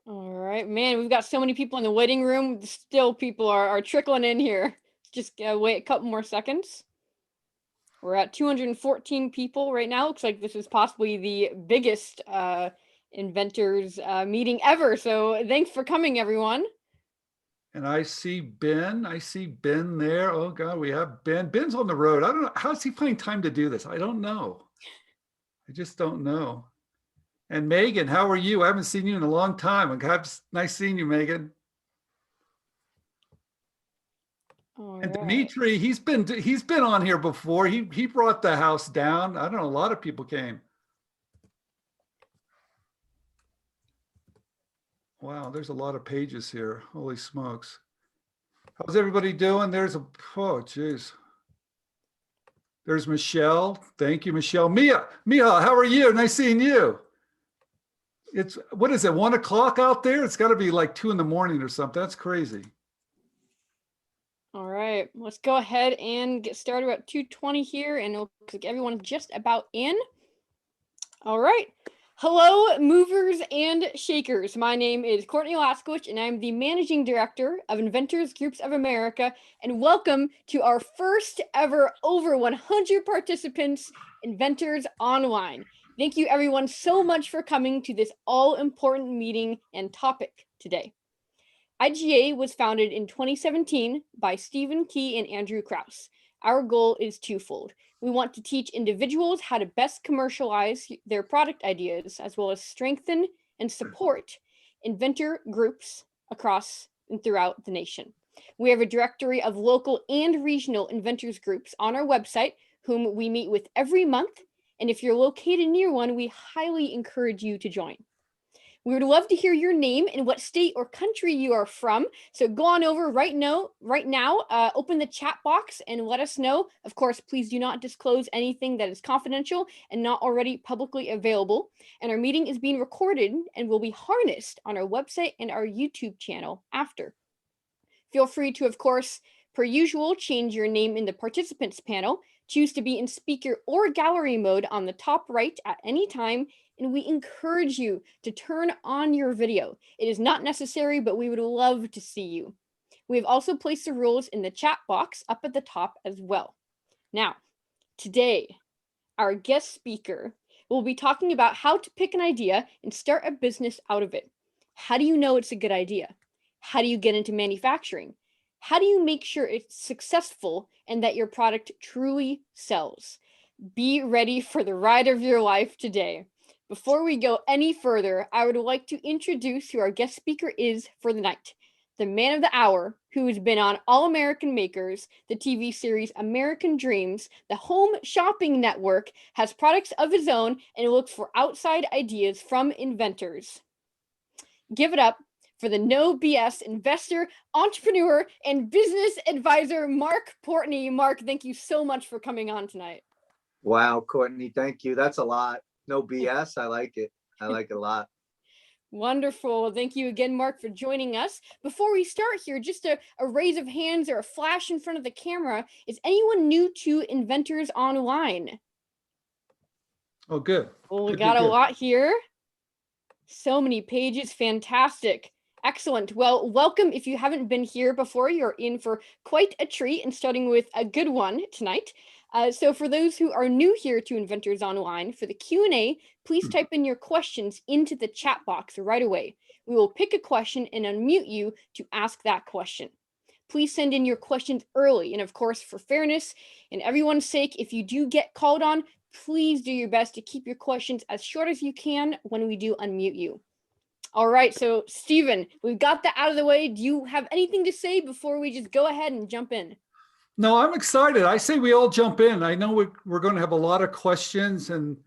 All right, man, we've got so many people in the waiting room. Still, people are trickling in here. Just wait a couple more seconds. We're at 214 people right now. Looks like this is possibly the biggest inventors meeting ever. So thanks for coming, everyone. And I see Ben. I see Ben there. Oh God, we have Ben. Ben's on the road. I don't know. How's he finding time to do this? I don't know. I just don't know. And Megan, how are you? I haven't seen you in a long time. Nice seeing you, Megan. All And right. Dimitri, he's been on here before. He brought the house down. I don't know. A lot of people came. Wow, there's a lot of pages here. Holy smokes. How's everybody doing? Oh, geez. There's Michelle. Thank you, Michelle. Mia, how are you? Nice seeing you. What is it, 1 o'clock out there? It's got to be like 2 in the morning or something. That's crazy. All right, let's go ahead and get started at 2:20 here, and it looks like everyone's just about in. All right. Hello, movers and shakers. My name is Courtney Laschkewitsch, and I'm the Managing Director of Inventors Groups of America, and welcome to our first ever over 100 participants Inventors Online. Thank you everyone so much for coming to this all-important meeting and topic today. IGA was founded in 2017 by Stephen Key and Andrew Krauss. Our goal is twofold. We want to teach individuals how to best commercialize their product ideas, as well as strengthen and support inventor groups across and throughout the nation. We have a directory of local and regional inventors groups on our website, whom we meet with every month. And if you're located near one, we highly encourage you to join. We would love to hear your name and what state or country you are from. So go on over right now, open the chat box and let us know. Of course, please do not disclose anything that is confidential and not already publicly available. And our meeting is being recorded and will be harnessed on our website and our YouTube channel after. Feel free to, of course, per usual, change your name in the participants panel. Choose to be in speaker or gallery mode on the top right at any time, and we encourage you to turn on your video. It is not necessary, but we would love to see you. We have also placed the rules in the chat box up at the top as well. Now, today, our guest speaker will be talking about how to pick an idea and start a business out of it. How do you know it's a good idea? How do you get into manufacturing? How do you make sure it's successful and that your product truly sells? Be ready for the ride of your life today. Before we go any further, I would like to introduce who our guest speaker is for the night. The man of the hour, who has been on All American Makers, the TV series American Dreams, the Home Shopping Network, has products of his own, and looks for outside ideas from inventors. Give it up for the no BS investor, entrepreneur, and business advisor, Marc Portney. Marc, thank you so much for coming on tonight. Wow, Courtney, thank you. That's a lot. No BS. I like it. I like it a lot. Wonderful. Thank you again, Marc, for joining us. Before we start here, just a raise of hands or a flash in front of the camera. Is anyone new to Inventors Online? Oh, good. Well, we Good, got good, a good. lot here. So many pages. Fantastic. Excellent. Well, welcome. If you haven't been here before, you're in for quite a treat and starting with a good one tonight. So for those who are new here to Inventors Online, for the Q&A, please type in your questions into the chat box right away. We will pick a question and unmute you to ask that question. Please send in your questions early. And of course, for fairness and everyone's sake, if you do get called on, please do your best to keep your questions as short as you can when we do unmute you. All right, so Stephen, we've got that out of the way. Do you have anything to say before we just go ahead and jump in? No, I'm excited. I say we all jump in. I know we're going to have a lot of questions, and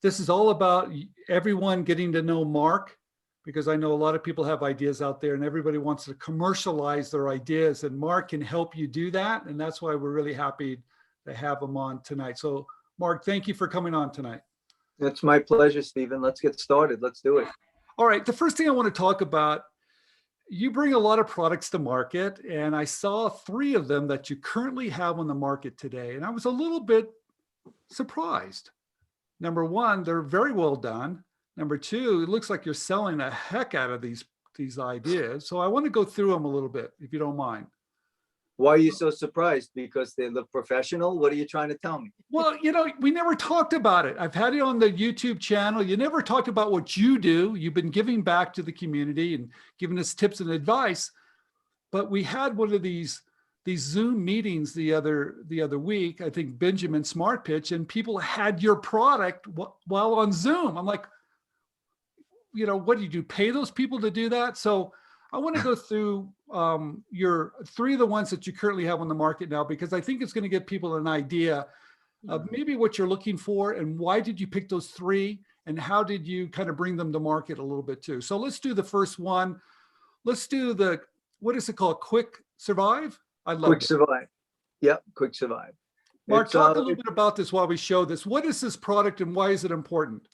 this is all about everyone getting to know Marc, because I know a lot of people have ideas out there and everybody wants to commercialize their ideas, and Marc can help you do that. And that's why we're really happy to have him on tonight. So Marc, thank you for coming on tonight. It's my pleasure, Stephen. Let's get started. Let's do it. All right. The first thing I want to talk about, you bring a lot of products to market, and I saw 3 of them that you currently have on the market today. And I was a little bit surprised. Number 1, they're very well done. Number 2, it looks like you're selling a heck out of these these ideas. So I want to go through them a little bit, if you don't mind. Why are you so surprised? Because they look professional? What are you trying to tell me? Well, we never talked about it. I've had it on the YouTube channel. You never talked about what you do. You've been giving back to the community and giving us tips and advice. But we had one of these Zoom meetings the other week, I think Benjamin Smart Pitch, and people had your product while on Zoom. I'm like, what did you pay those people to do that? So I want to go through your 3 of the ones that you currently have on the market now, because I think it's going to give people an idea of maybe what you're looking for and why did you pick those 3 and how did you kind of bring them to market a little bit too. So let's do the first one. Let's do what is it called? Quick Survive? I love Quick Survive. Yep, Quick Survive. Mark, talk a little bit about this while we show this. What is this product and why is it important?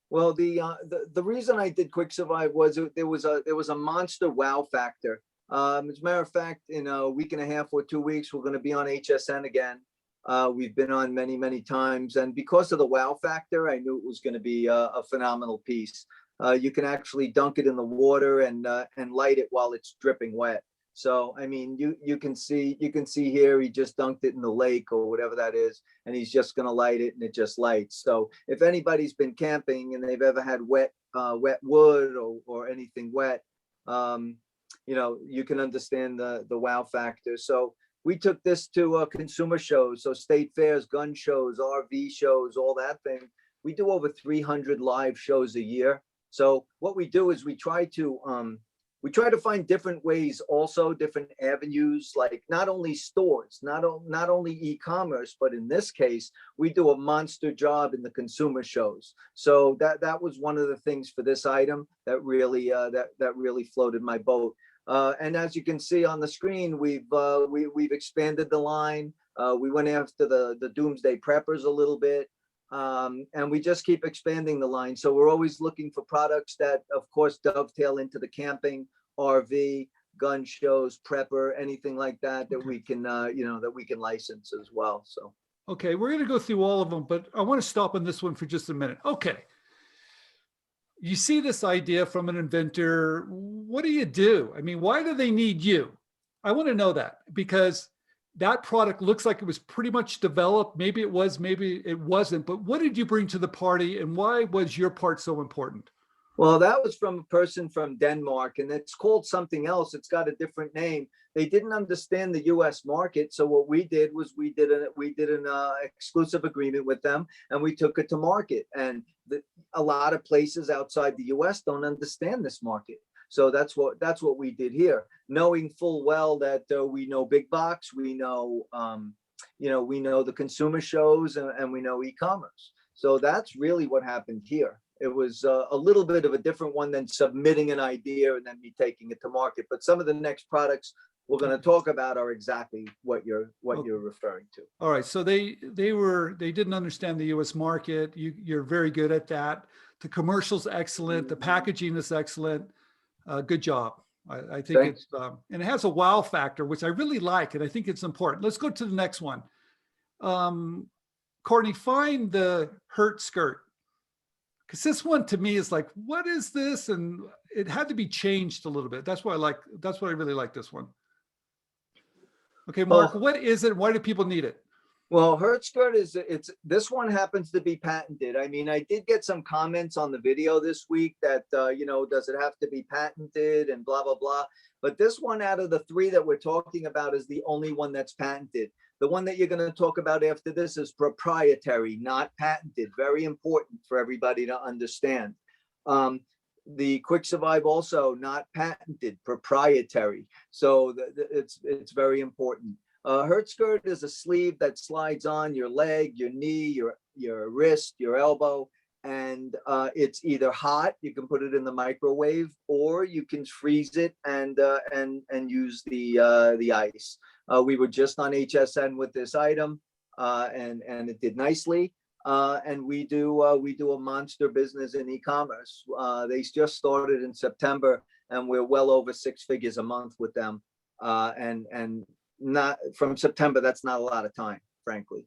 Well, the reason I did Quick Survive was there was a monster wow factor. As a matter of fact, in a week and a half or 2 weeks, we're going to be on HSN again. We've been on many, many times, and because of the wow factor, I knew it was going to be a phenomenal piece. You can actually dunk it in the water and light it while it's dripping wet. So, I mean, you can see here, he just dunked it in the lake or whatever that is, and he's just going to light it and it just lights. So if anybody's been camping and they've ever had wet wood or anything wet, you can understand the wow factor. So we took this to consumer shows. So state fairs, gun shows, RV shows, all that thing. We do over 300 live shows a year. So what we do is we try to find different ways, also different avenues, like not only stores, not only e-commerce, but in this case, we do a monster job in the consumer shows. So that was one of the things for this item that really floated my boat. And as you can see on the screen, we've expanded the line. We went after the doomsday preppers a little bit. And we just keep expanding the line. So we're always looking for products that, of course, dovetail into the camping, RV, gun shows, prepper, anything like that we can, that we can license as well. So. Okay, we're going to go through all of them, but I want to stop on this one for just a minute. Okay. You see this idea from an inventor. What do you do? I mean, why do they need you? I want to know that, because that product looks like it was pretty much developed. Maybe it was, maybe it wasn't, but what did you bring to the party and why was your part so important? Well, that was from a person from Denmark, and it's called something else. It's got a different name. They didn't understand the U.S. market, so what we did was we did an exclusive agreement with them, and we took it to market. And a lot of places outside the U.S. don't understand this market. So that's what we did here, knowing full well that we know big box, we know the consumer shows, and we know e-commerce. So that's really what happened here. It was a little bit of a different one than submitting an idea and then me taking it to market. But some of the next products we're going to talk about are exactly what you're referring to. All right. So they didn't understand the U.S. market. You're very good at that. The commercial's excellent. The packaging is excellent. Good job. I think Thanks. It's and it has a wow factor, which I really like, and I think it's important. Let's go to the next one. Courtney, find the hurt skirt. Because this one to me is like, what is this? And it had to be changed a little bit. That's why I really like this one. Okay, Mark, what is it? Why do people need it? Well, hurt skirt this one happens to be patented. I mean, I did get some comments on the video this week that, does it have to be patented and blah, blah, blah. But this one out of the 3 that we're talking about is the only one that's patented. The one that you're going to talk about after this is proprietary, not patented. Very important for everybody to understand. The Quick Survive also not patented, proprietary. So it's very important. Hurt skirt is a sleeve that slides on your leg, your knee, your wrist, your elbow, and it's either hot, you can put it in the microwave, or you can freeze it and use the ice. We were just on HSN with this item, and it did nicely. And we do a monster business in e-commerce. They just started in September, and we're well over 6 figures a month with them. And not from September, that's not a lot of time, frankly.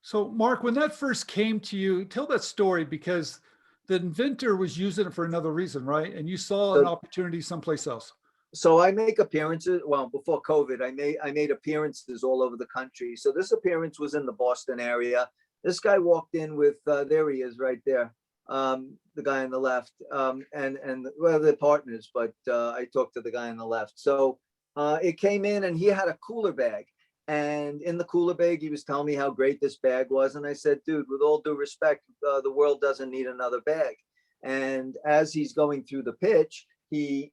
So Mark, when that first came to you, tell that story, because the inventor was using it for another reason, right? And you saw an So- opportunity someplace else. So I make appearances. Well, before COVID, I made appearances all over the country. So this appearance was in the Boston area. This guy walked in with there he is right there, the guy on the left, and well, they're partners, but I talked to the guy on the left. So it came in, and he had a cooler bag, and in the cooler bag, he was telling me how great this bag was, and I said, dude, with all due respect, the world doesn't need another bag. And as he's going through the pitch, he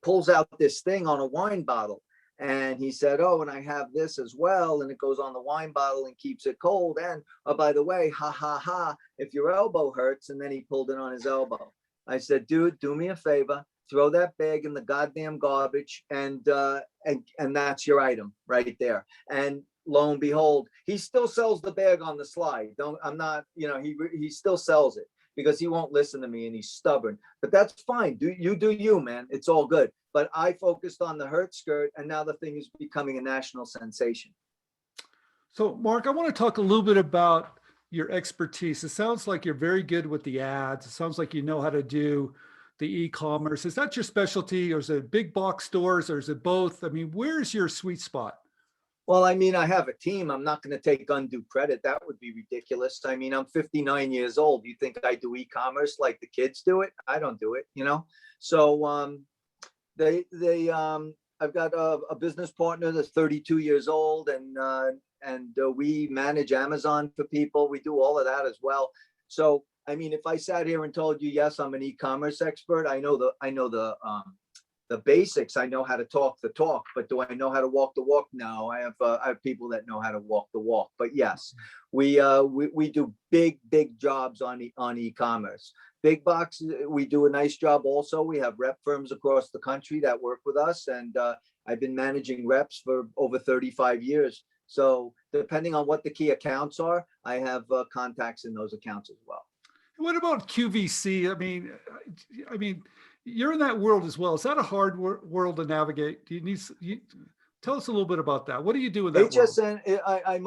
pulls out this thing on a wine bottle, and he said, oh, and I have this as well, and it goes on the wine bottle and keeps it cold. And oh, by the way, ha ha ha, if your elbow hurts. And then he pulled it on his elbow. I said, dude, do me a favor, throw that bag in the goddamn garbage, and that's your item right there. And lo and behold, he still sells the bag on the slide. I'm not, he still sells it, because he won't listen to me and he's stubborn. But that's fine. Do you, man. It's all good. But I focused on the hurt skirt, and now the thing is becoming a national sensation. So Mark, I want to talk a little bit about your expertise. It sounds like you're very good with the ads. It sounds like you know how to do the e-commerce. Is that your specialty, or is it big box stores, or is it both? I mean, where's your sweet spot? Well, I mean, I have a team. I'm not going to take undue credit. That would be ridiculous. I mean, I'm 59 years old. You think I do e-commerce like the kids do it? I don't do it, So I've got a business partner that's 32 years old, and we manage Amazon for people. We do all of that as well. So, I mean, if I sat here and told you, yes, I'm an e-commerce expert, I know the basics. I know how to talk the talk, but do I know how to walk the walk? No, I have people that know how to walk the walk. But yes, we do big jobs on e-commerce. Big box, we do a nice job also. We have rep firms across the country that work with us, and I've been managing reps for over 35 years. So depending on what the key accounts are, I have contacts in those accounts as well. What about QVC? I mean, you're in that world as well. Is that a hard world to navigate? Do you tell us a little bit about that? What do you do with that HSN? world? I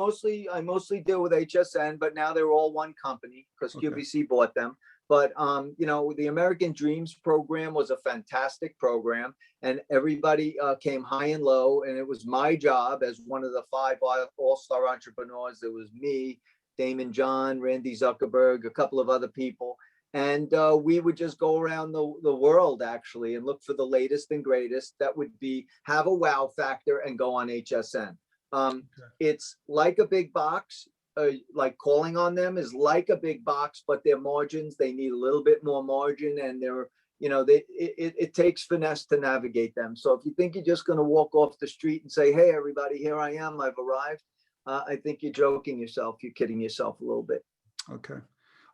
mostly deal with HSN, but now they're all one company because QVC bought them. But the American Dreams program was a fantastic program, and everybody came high and low. And it was my job as one of the 5 all-star entrepreneurs. It was me, Damon John, Randy Zuckerberg, a couple of other people. And we would just go around the world actually and look for the latest and greatest that would have a wow factor and go on HSN. It's like a big box. Like calling on them is like a big box, but their margins, they need a little bit more margin, and it takes finesse to navigate them. So if you think you're just going to walk off the street and say, hey, everybody, here I am, I've arrived, I think you're joking yourself. You're kidding yourself a little bit. Okay.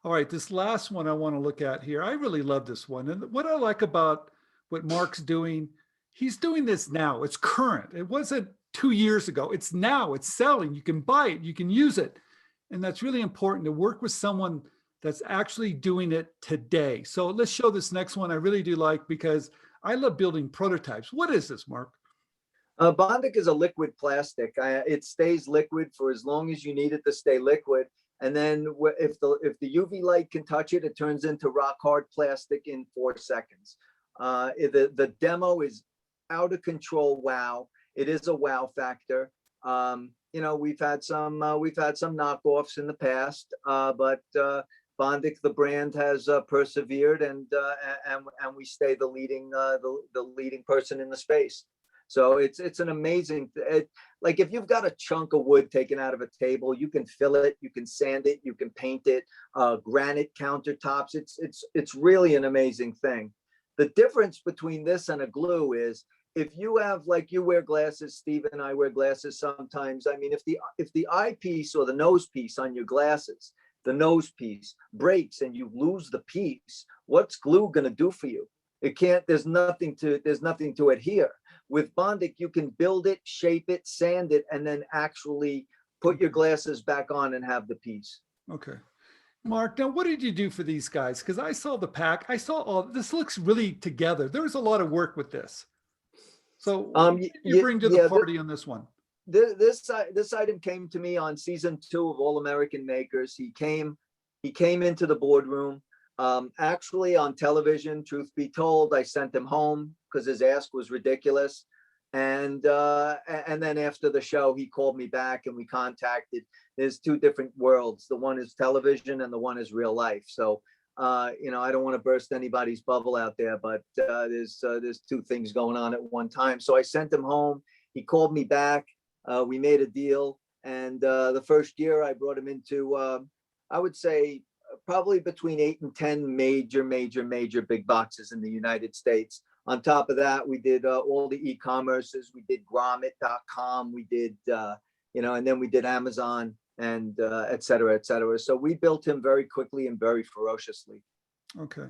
All right. This last one I want to look at here. I really love this one. And what I like about what Mark's doing, he's doing this now. It's current. It wasn't 2 years ago. It's now. It's selling. You can buy it. You can use it. And that's really important, to work with someone that's actually doing it today. So let's show this next one. I really do like, because I love building prototypes. What is this, Mark? Bondic is a liquid plastic. It stays liquid for as long as you need it to stay liquid. And then if the UV light can touch it, it turns into rock hard plastic in 4 seconds. The demo is out of control. Wow. It is a wow factor. We've had some knockoffs in the past, but Bondic, the brand, has persevered, and we stay the leading person in the space. So it's an amazing. Like if you've got a chunk of wood taken out of a table, you can fill it, you can sand it, you can paint it. Granite countertops. It's really an amazing thing. The difference between this and a glue is, if you have, like, you wear glasses, Steve and I wear glasses sometimes. I mean, if the eyepiece or the nose piece on your glasses, the nose piece breaks and you lose the piece, what's glue going to do for you? It can't. There's nothing to adhere. With Bondic, you can build it, shape it, sand it, and then actually put your glasses back on and have the piece. Okay. Mark, now what did you do for these guys? Because I saw the pack. I saw all this looks really together. There was a lot of work with this. So what did you bring to the party on this one? This item came to me on season 2 of All American Makers. He came into the boardroom. Actually, on television, truth be told, I sent him home because his ask was ridiculous. And then after the show, he called me back and we contacted. There's two different worlds. The one is television and the one is real life. So, I don't want to burst anybody's bubble out there, but there's two things going on at one time. So I sent him home. He called me back. We made a deal. And the first year I brought him into, I would say, probably between 8 and 10 major big boxes in the United States. On top of that, we did all the e-commerces. We did grommet.com. We did, and then we did Amazon and et cetera, et cetera. So we built him very quickly and very ferociously. Okay.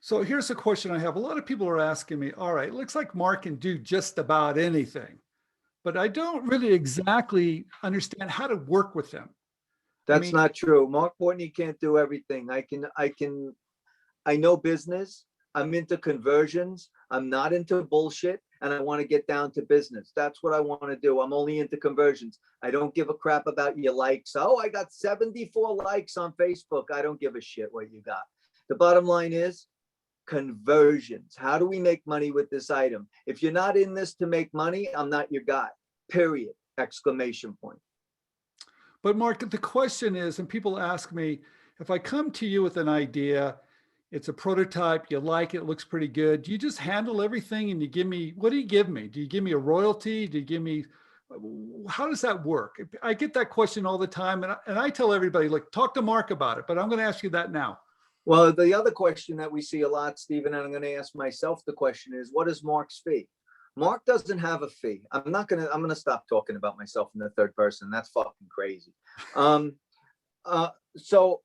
So here's a question I have. A lot of people are asking me, all right, it looks like Marc can do just about anything, but I don't really exactly understand how to work with him. That's not true. Marc Portney can't do everything. I know business. I'm into conversions. I'm not into bullshit, and I want to get down to business. That's what I want to do. I'm only into conversions. I don't give a crap about your likes. Oh, I got 74 likes on Facebook. I don't give a shit what you got. The bottom line is conversions. How do we make money with this item? If you're not in this to make money, I'm not your guy. Period. Exclamation point. But Marc, the question is, and people ask me, if I come to you with an idea, it's a prototype, you like it, looks pretty good, do you just handle everything and you give me, what do you give me? Do you give me a royalty? Do you give me, how does that work? I get that question all the time, and I tell everybody, look, talk to Marc about it, but I'm going to ask you that now. Well, the other question that we see a lot, Stephen, and I'm going to ask myself the question is, what is Marc's fee? Marc doesn't have a fee. I'm going to stop talking about myself in the third person. That's fucking crazy. So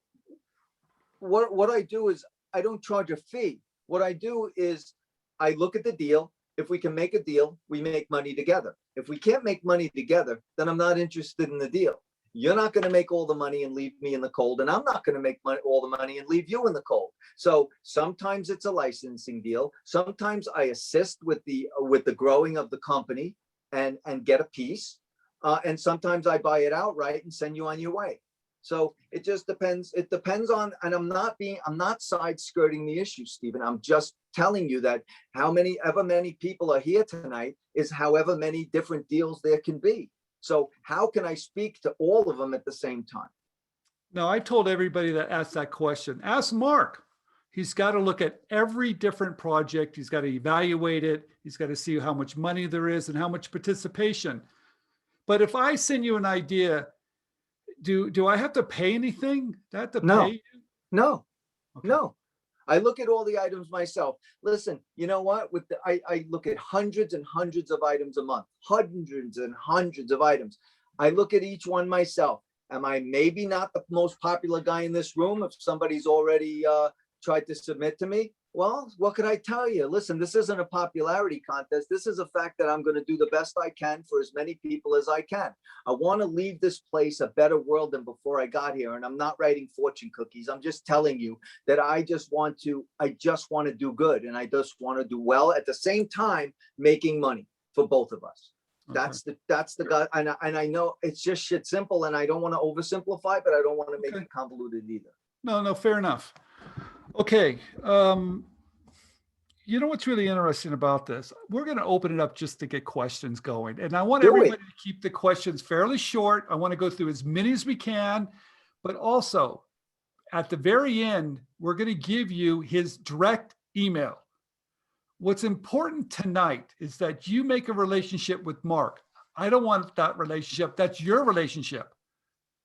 what I do is I don't charge a fee. What I do is I look at the deal. If we can make a deal, we make money together. If we can't make money together, then I'm not interested in the deal. You're not going to make all the money and leave me in the cold, and I'm not going to make all the money and leave you in the cold. So sometimes it's a licensing deal. Sometimes I assist with the growing of the company and get a piece. And sometimes I buy it outright and send you on your way. So it just depends. It depends on, and I'm not side skirting the issue, Stephen. I'm just telling you that however many people are here tonight is however many different deals there can be. So how can I speak to all of them at the same time? No, I told everybody that asked that question, ask Marc. He's got to look at every different project. He's got to evaluate it. He's got to see how much money there is and how much participation. But if I send you an idea, do I have to pay anything? Do I have to pay you? No, Okay. no. I look at all the items myself. Listen, you know what? I look at hundreds and hundreds of items a month, hundreds and hundreds of items. I look at each one myself. Am I maybe not the most popular guy in this room if somebody's already tried to submit to me? Well, what could I tell you? Listen, this isn't a popularity contest. This is a fact that I'm going to do the best I can for as many people as I can. I want to leave this place a better world than before I got here. And I'm not writing fortune cookies. I'm just telling you that I just want to do good. And I just want to do well at the same time, making money for both of us. Okay. That's the guy. And I know it's just shit simple, and I don't want to oversimplify, but I don't want to make it convoluted either. No, fair enough. Okay. You know what's really interesting about this? We're going to open it up just to get questions going. And I want everybody to keep the questions fairly short. I want to go through as many as we can, but also at the very end, we're going to give you his direct email. What's important tonight is that you make a relationship with Marc. I don't want that relationship. That's your relationship.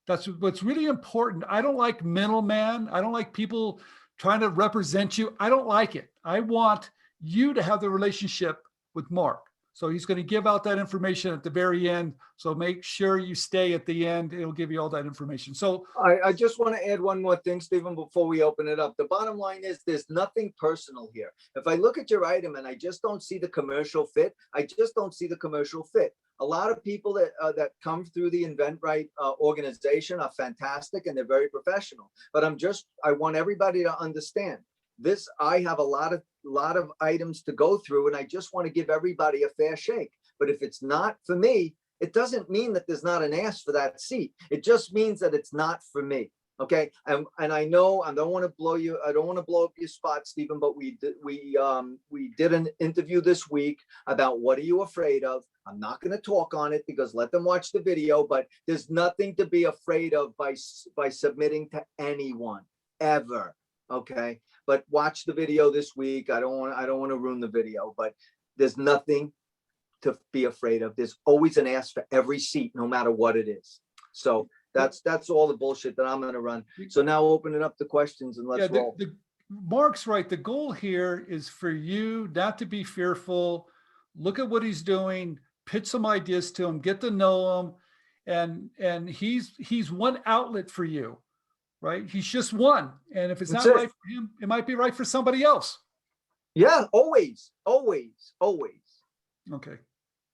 That's what's really important. I don't like middleman. I don't like people trying to represent you. I don't like it. I want you to have the relationship with Marc. So he's going to give out that information at the very end. So make sure you stay at the end. It'll give you all that information. So I just want to add one more thing, Stephen, before we open it up. The bottom line is there's nothing personal here. If I look at your item and I just don't see the commercial fit, I just don't see the commercial fit. A lot of people that come through the Inventors organization are fantastic and they're very professional. But I want everybody to understand this. I have a lot of items to go through, and I just want to give everybody a fair shake. But if it's not for me, it doesn't mean that there's not an ask for that seat. It just means that it's not for me. Okay, and I know I don't want to blow you. I don't want to blow up your spot, Stephen. But we did an interview this week about what are you afraid of. I'm not going to talk on it because let them watch the video. But there's nothing to be afraid of by submitting to anyone ever. Okay, but watch the video this week. I don't want to ruin the video, but there's nothing to be afraid of. There's always an ask for every seat, no matter what it is. So that's all the bullshit that I'm going to run. So now open it up to questions and let's roll. Mark's right. The goal here is for you not to be fearful. Look at what he's doing, pitch some ideas to him, get to know him. And he's one outlet for you, right? He's just one. And if it's not right for him, it might be right for somebody else. Yeah, always. Okay,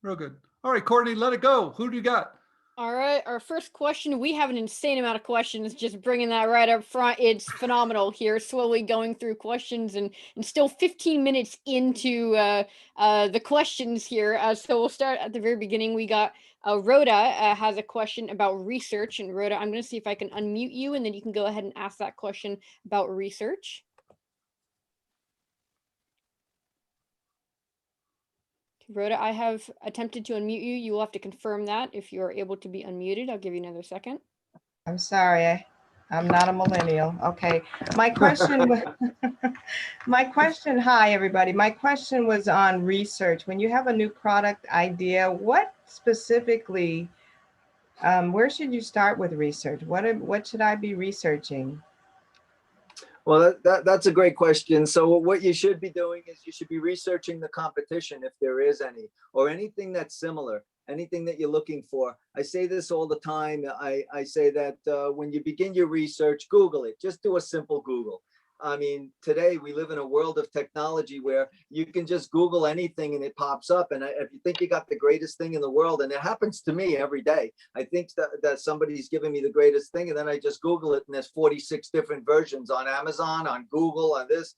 real good. All right, Courtney, let it go. Who do you got? All right, our first question. We have an insane amount of questions, just bringing that right up front. It's phenomenal here, slowly going through questions and still 15 minutes into the questions here. So we'll start at the very beginning. We got Rhoda has a question about research. And Rhoda, I'm going to see if I can unmute you, and then you can go ahead and ask that question about research. Rhoda, I have attempted to unmute you. You will have to confirm that if you are able to be unmuted. I'll give you another second. I'm sorry, I'm not a millennial. Okay, my question, hi everybody. My question was on research. When you have a new product idea, what specifically, where should you start with research? What should I be researching? Well, that's a great question. So what you should be doing is you should be researching the competition, if there is any, or anything that's similar, anything that you're looking for. I say this all the time. I say that when you begin your research, Google it. Just do a simple Google. I mean, today we live in a world of technology where you can just Google anything and it pops up. And if you think you got the greatest thing in the world, and it happens to me every day, I think that somebody's giving me the greatest thing, and then I just Google it, and there's 46 different versions on Amazon, on Google, on this,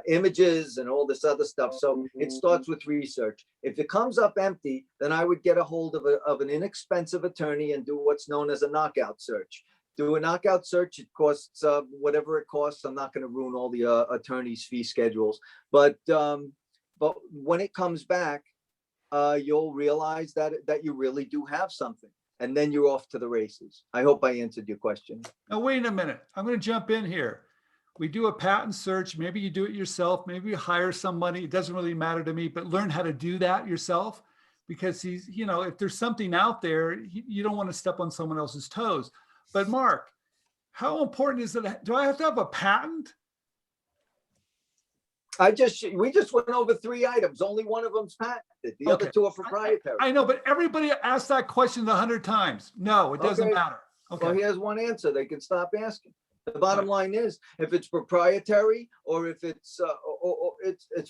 images, and all this other stuff. So it starts with research. If it comes up empty, then I would get a hold of an inexpensive attorney and do what's known as a knockout search. Do a knockout search. It costs whatever it costs. I'm not going to ruin all the attorneys' fee schedules, but when it comes back, you'll realize that you really do have something, and then you're off to the races. I hope I answered your question. Now, wait a minute. I'm going to jump in here. We do a patent search. Maybe you do it yourself. Maybe you hire somebody. It doesn't really matter to me, but learn how to do that yourself, because if there's something out there, you don't want to step on someone else's toes. But Mark, how important is it? Do I have to have a patent? We just went over 3 items. Only one of them's patented. The other 2 are proprietary. I know, but everybody asked that question 100 times. No, it doesn't matter. Okay. Well, here's one answer. They can stop asking. The bottom line is, if it's proprietary or if it's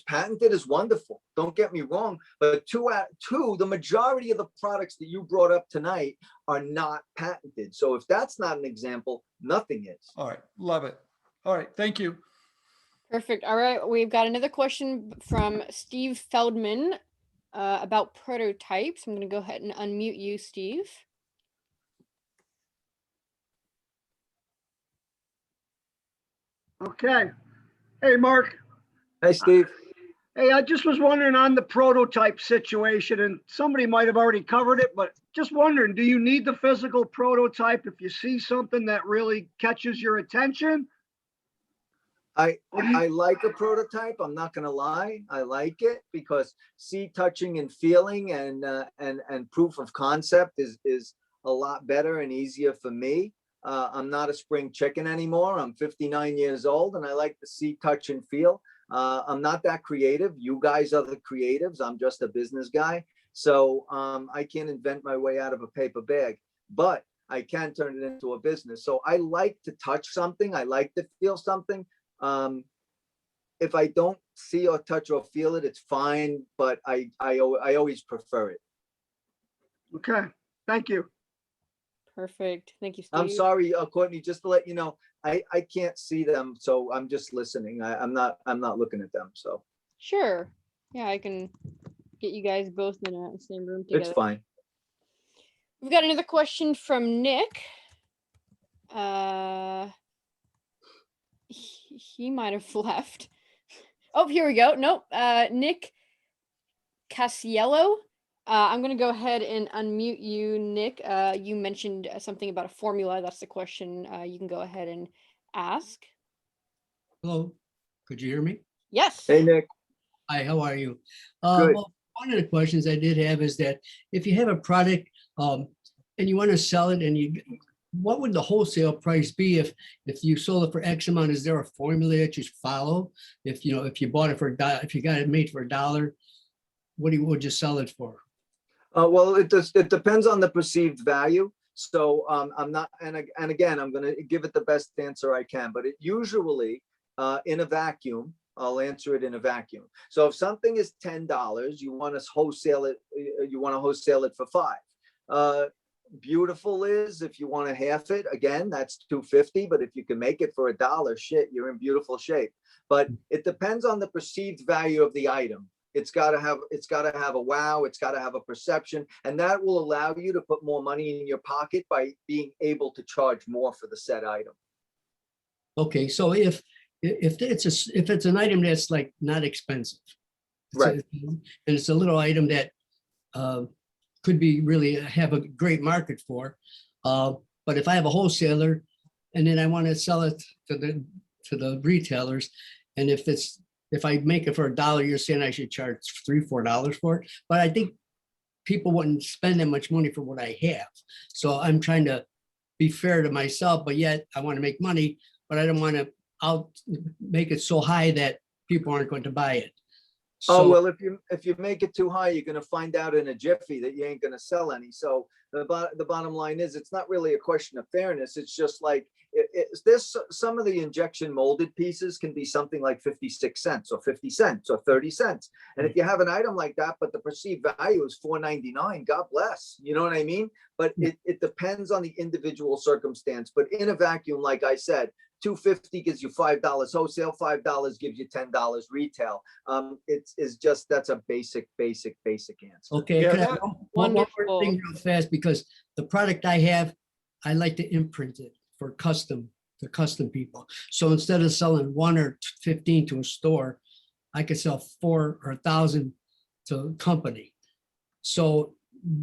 patented, is wonderful. Don't get me wrong, but the majority of the products that you brought up tonight are not patented. So if that's not an example, nothing is. All right, love it. All right, thank you. Perfect. All right, we've got another question from Steve Feldman about prototypes. I'm going to go ahead and unmute you, Steve. Okay. Hey, Mark. Hey, Steve. Hey, I just was wondering on the prototype situation, and somebody might have already covered it, but just wondering, do you need the physical prototype if you see something that really catches your attention? I like a prototype. I'm not going to lie. I like it because touching and feeling and proof of concept is a lot better and easier for me. I'm not a spring chicken anymore. I'm 59 years old, and I like to see, touch, and feel. I'm not that creative. You guys are the creatives. I'm just a business guy. So I can't invent my way out of a paper bag, but I can turn it into a business. So I like to touch something. I like to feel something. If I don't see or touch or feel it, it's fine, but I always prefer it. Okay, thank you. Perfect. Thank you, Steve. I'm sorry, Courtney, just to let you know, I can't see them, so I'm just listening. I'm not looking at them, so. Sure. Yeah, I can get you guys both in the same room together. It's fine. We've got another question from Nick. He might have left. Oh, here we go. Nope. Nick Casiello. I'm going to go ahead and unmute you, Nick. You mentioned something about a formula. That's the question you can go ahead and ask. Hello, could you hear me? Yes. Hey, Nick. Hi, how are you? Good. Well, one of the questions I did have is that if you have a product and you want to sell it, what would the wholesale price be if you sold it for X amount? Is there a formula that you follow? If you bought it for if you got it made for $1, what would you sell it for? Well, it depends on the perceived value. So I'm not, and again, I'm going to give it the best answer I can, but it usually in a vacuum, I'll answer it in a vacuum. So if something is $10, you want to wholesale it, for $5. Beautiful is if you want to half it, again, that's $2.50. But if you can make it for $1, shit, you're in beautiful shape. But it depends on the perceived value of the item. It's got to have a wow. It's got to have a perception, and that will allow you to put more money in your pocket by being able to charge more for the said item. Okay, so if it's an item that's like not expensive, Right? and it's a little item that could be really have a great market for, but if I have a wholesaler and then I want to sell it to the retailers, and if I make it for $1, you're saying I should charge $3-4 for it. But I think people wouldn't spend that much money for what I have. So I'm trying to be fair to myself, but yet I want to make money, but I don't want to make it so high that people aren't going to buy it. Oh, well, if you make it too high, you're going to find out in a jiffy that you ain't going to sell any. So the bottom line is, it's not really a question of fairness. It's just like, some of the injection molded pieces can be something like 56 cents or 50 cents or 30 cents. And if you have an item like that, but the perceived value is $4.99, God bless, you know what I mean? But it depends on the individual circumstance. But in a vacuum, like I said, $2.50 gives you $5 wholesale, $5 gives you $10 retail. That's a basic answer. Okay, Yeah, one more Wonderful. thing real fast, because the product I have, I like to imprint it for custom people. So instead of selling 1 or 15 to a store, I could sell 4 or 1,000 to a company. So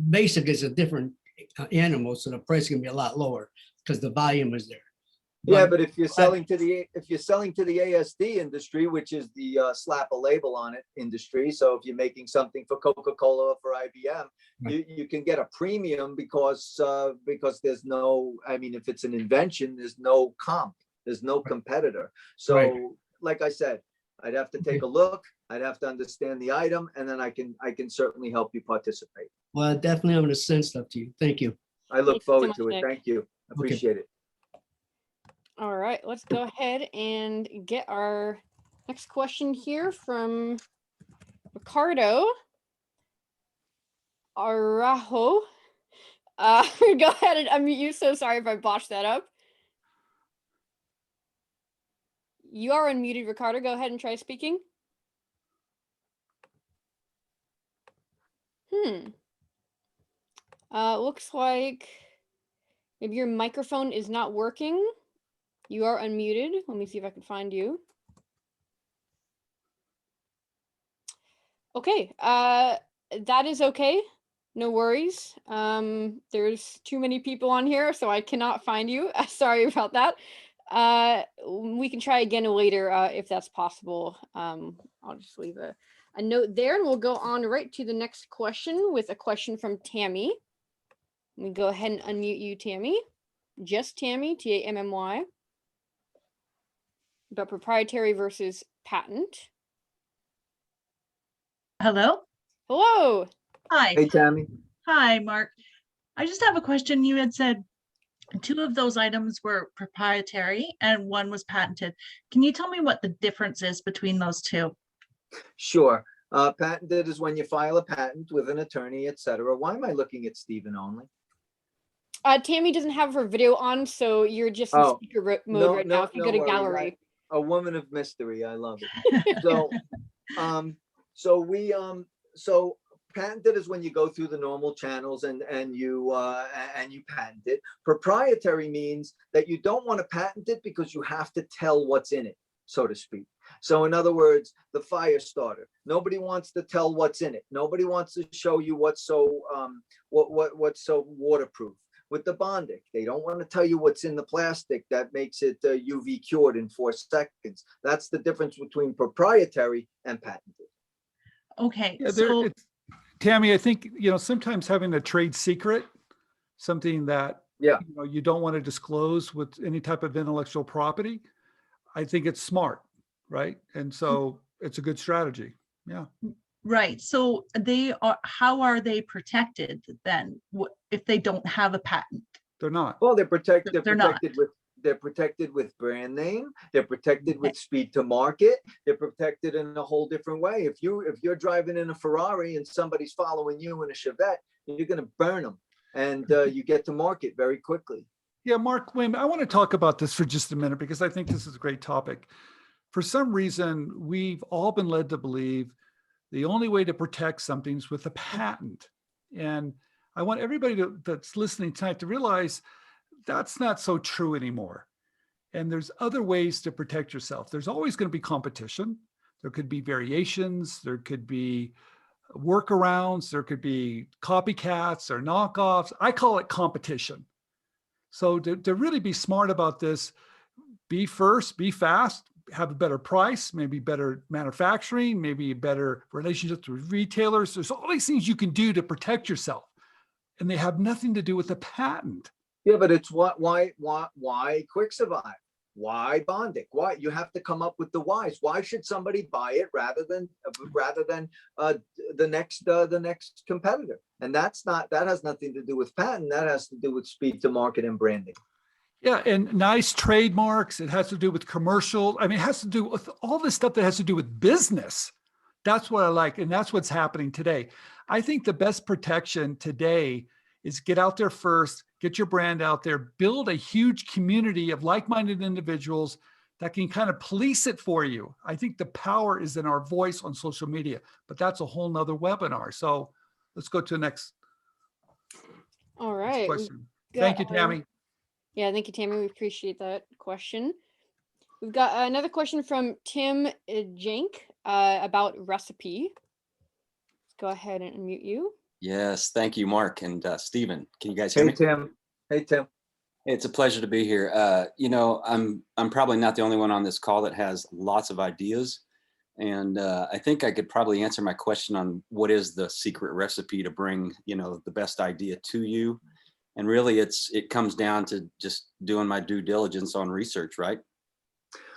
basic is a different animal, so the price can be a lot lower because the volume is there. Yeah, but if you're selling to the ASD industry, which is the slap a label on it industry, so if you're making something for Coca-Cola or for IBM, you can get a premium because there's no, I mean, if it's an invention, there's no comp, there's no competitor. So like I said, I'd have to take a look, I'd have to understand the item, and then I can certainly help you participate. Well, definitely I'm going to send stuff to you. Thank you. I look forward much, to it. Nick. Thank you. Appreciate it. All right, let's go ahead and get our next question here from Ricardo Arajo. Go ahead and unmute you. So sorry if I botched that up. You are unmuted, Ricardo. Go ahead and try speaking. Looks like maybe your microphone is not working. You are unmuted. Let me see if I can find you. Okay, that is okay. No worries. There's too many people on here, so I cannot find you. Sorry about that. We can try again later if that's possible. I'll just leave a note there, and we'll go on right to the next question with a question from Tammy. Let me go ahead and unmute you, Tammy. Just Tammy, Tammy. About proprietary versus patent. Hello. Hello. Hi. Hey, Tammy. Hi, Mark. I just have a question. You had said 2 of those items were proprietary and 1 was patented. Can you tell me what the difference is between those 2? Sure. Patented is when you file a patent with an attorney, etc. Why am I looking at Stephen only? Tammy doesn't have her video on, so you're just in speaker mode right now. If you go to gallery. A woman of mystery. I love it. So, so patented is when you go through the normal channels and you patent it. Proprietary means that you don't want to patent it because you have to tell what's in it, so to speak. So in other words, the fire starter, nobody wants to tell what's in it. Nobody wants to show you what's so waterproof. With the Bondic, they don't want to tell you what's in the plastic that makes it UV cured in 4 seconds. That's the difference between proprietary and patented. Okay, Yeah, so Tammy, I think, sometimes having a trade secret, something that you don't want to disclose with any type of intellectual property, I think it's smart, right? And so it's a good strategy. Yeah. right. So how are they protected then if they don't have a patent? They're not. Well, they're They're protected with brand name. They're protected with speed to market. They're protected in a whole different way. If you're driving in a Ferrari and somebody's following you in a Chevette, you're going to burn them, and you get to market very quickly. Yeah, Mark, I want to talk about this for just a minute because I think this is a great topic. For some reason, we've all been led to believe the only way to protect something is with a patent. And I want everybody that's listening tonight to realize that's not so true anymore. And there's other ways to protect yourself. There's always going to be competition. There could be variations. There could be workarounds. There could be copycats or knockoffs. I call it competition. So to really be smart about this, be first, be fast, have a better price, maybe better manufacturing, maybe better relationships with retailers. There's all these things you can do to protect yourself, and they have nothing to do with the patent. Yeah, but it's why Quick Survive? Why Bondic? Why you have to come up with the whys? Why should somebody buy it rather than the next competitor? And that has nothing to do with patent. That has to do with speed to market and branding. Yeah, and nice trademarks. It has to do with commercial. I mean, it has to do with all this stuff that has to do with business. That's what I like, and that's what's happening today. I think the best protection today is get out there first, get your brand out there, build a huge community of like-minded individuals that can kind of police it for you. I think the power is in our voice on social media, but that's a whole nother webinar. So let's go to the next. All right. Question. Thank you, Tammy. Yeah, thank you, Tammy. We appreciate that question. We've got another question from Tim Jank about recipe. Let's go ahead and unmute you. Yes, thank you, Mark and Stephen. Can you guys hear me? Hey, Tim. It's a pleasure to be here. I'm probably not the only one on this call that has lots of ideas, and I think I could probably answer my question on what is the secret recipe to bring the best idea to you. And really, it comes down to just doing my due diligence on research, right?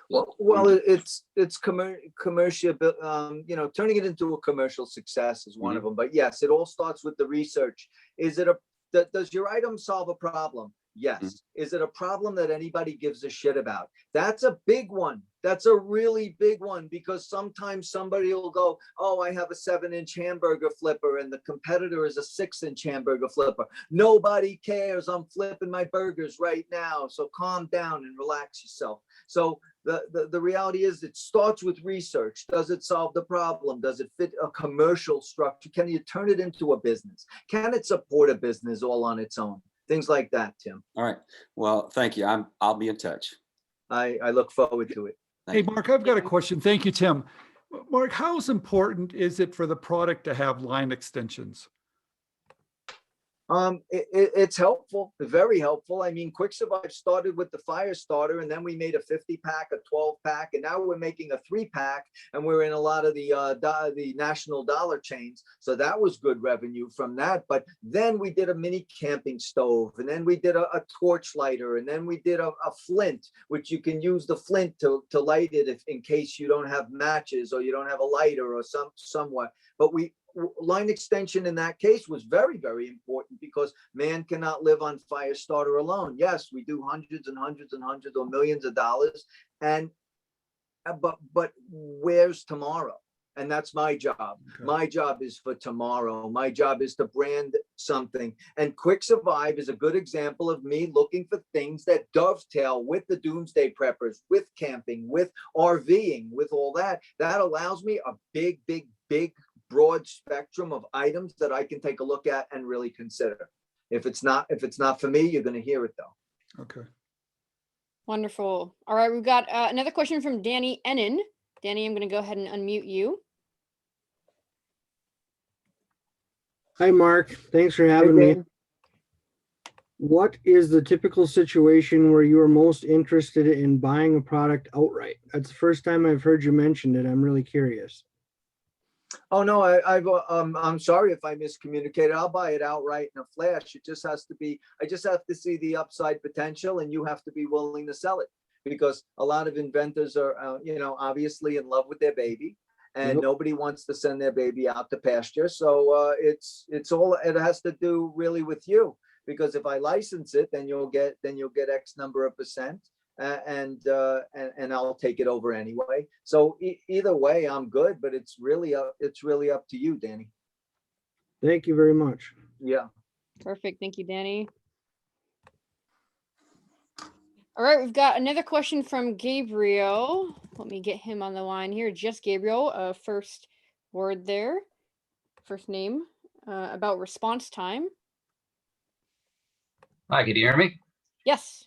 Well, it's commercial. Turning it into a commercial success is one of them. But yes, it all starts with the research. Does your item solve a problem? Yes. Is it a problem that anybody gives a shit about? That's a big one. That's a really big one, because sometimes somebody will go, oh, I have a 7-inch hamburger flipper and the competitor is a 6-inch hamburger flipper. Nobody cares. I'm flipping my burgers right now. So calm down and relax yourself. So the reality is it starts with research. Does it solve the problem? Does it fit a commercial structure? Can you turn it into a business? Can it support a business all on its own? Things like that, Tim. All right. Well, thank you. I'll be in touch. I look forward to it. Hey, Mark, I've got a question. Thank you, Tim. Mark, how important is it for the product to have line extensions? It's helpful, very helpful. I mean, Quick Survive started with the fire starter, and then we made a 50-pack, a 12-pack, and now we're making a 3-pack, and we're in a lot of the national dollar chains. So that was good revenue from that. But then we did a mini camping stove, and then we did a torch lighter, and then we did a flint, which you can use the flint to light it in case you don't have matches or you don't have a lighter or somewhat. But line extension in that case was very, very important, because man cannot live on fire starter alone. Yes, we do hundreds and hundreds and hundreds or millions of dollars, but where's tomorrow? And that's my job. Okay. My job is for tomorrow. My job is to brand something. And Quick Survive is a good example of me looking for things that dovetail with the doomsday preppers, with camping, with RVing, with all that. That allows me a big broad spectrum of items that I can take a look at and really consider. If it's not for me, you're going to hear it though. Okay. Wonderful. All right, we've got another question from Danny Ennin. Danny, I'm going to go ahead and unmute you. Hi, Mark. Thanks for having me. What is the typical situation where you are most interested in buying a product outright? That's the first time I've heard you mention it. I'm really curious. Oh no, I'm sorry if I miscommunicated. I'll buy it outright in a flash. It just has to be, I just have to see the upside potential, and you have to be willing to sell it, because a lot of inventors are, obviously in love with their baby, and Yep. nobody wants to send their baby out to pasture. So it has to do really with you, because if I license it, then you'll get X number of percent. And I'll take it over anyway. So either way, I'm good, but it's really up to you, Danny. Thank you very much. Yeah. Perfect. Thank you, Danny. All right, we've got another question from Gabriel. Let me get him on the line here. Just Gabriel, first word there, first name, about response time. Hi, can you hear me? Yes.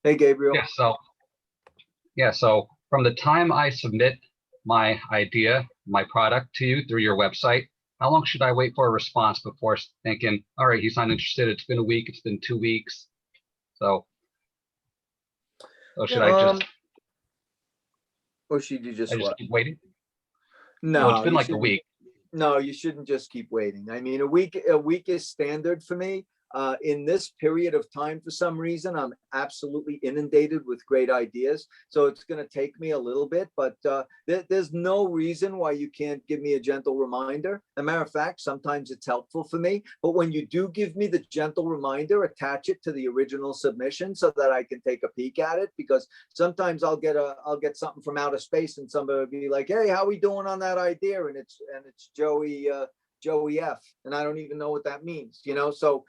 Hey, Gabriel. So from the time I submit my idea, my product to you through your website, how long should I wait for a response before thinking, all right, he's not interested, it's been a week, it's been 2 weeks. So should I just or should you just what? keep waiting? No, Well, it's been you like a shouldn't- week. No, you shouldn't just keep waiting. I mean, a week is standard for me. In this period of time, for some reason, I'm absolutely inundated with great ideas. So it's going to take me a little bit, but there's no reason why you can't give me a gentle reminder. As a matter of fact, sometimes it's helpful for me. But when you do give me the gentle reminder, attach it to the original submission so that I can take a peek at it. Because sometimes I'll get something from outer space, and somebody will be like, "Hey, how we doing on that idea?" And it's Joey F, and I don't even know what that means. So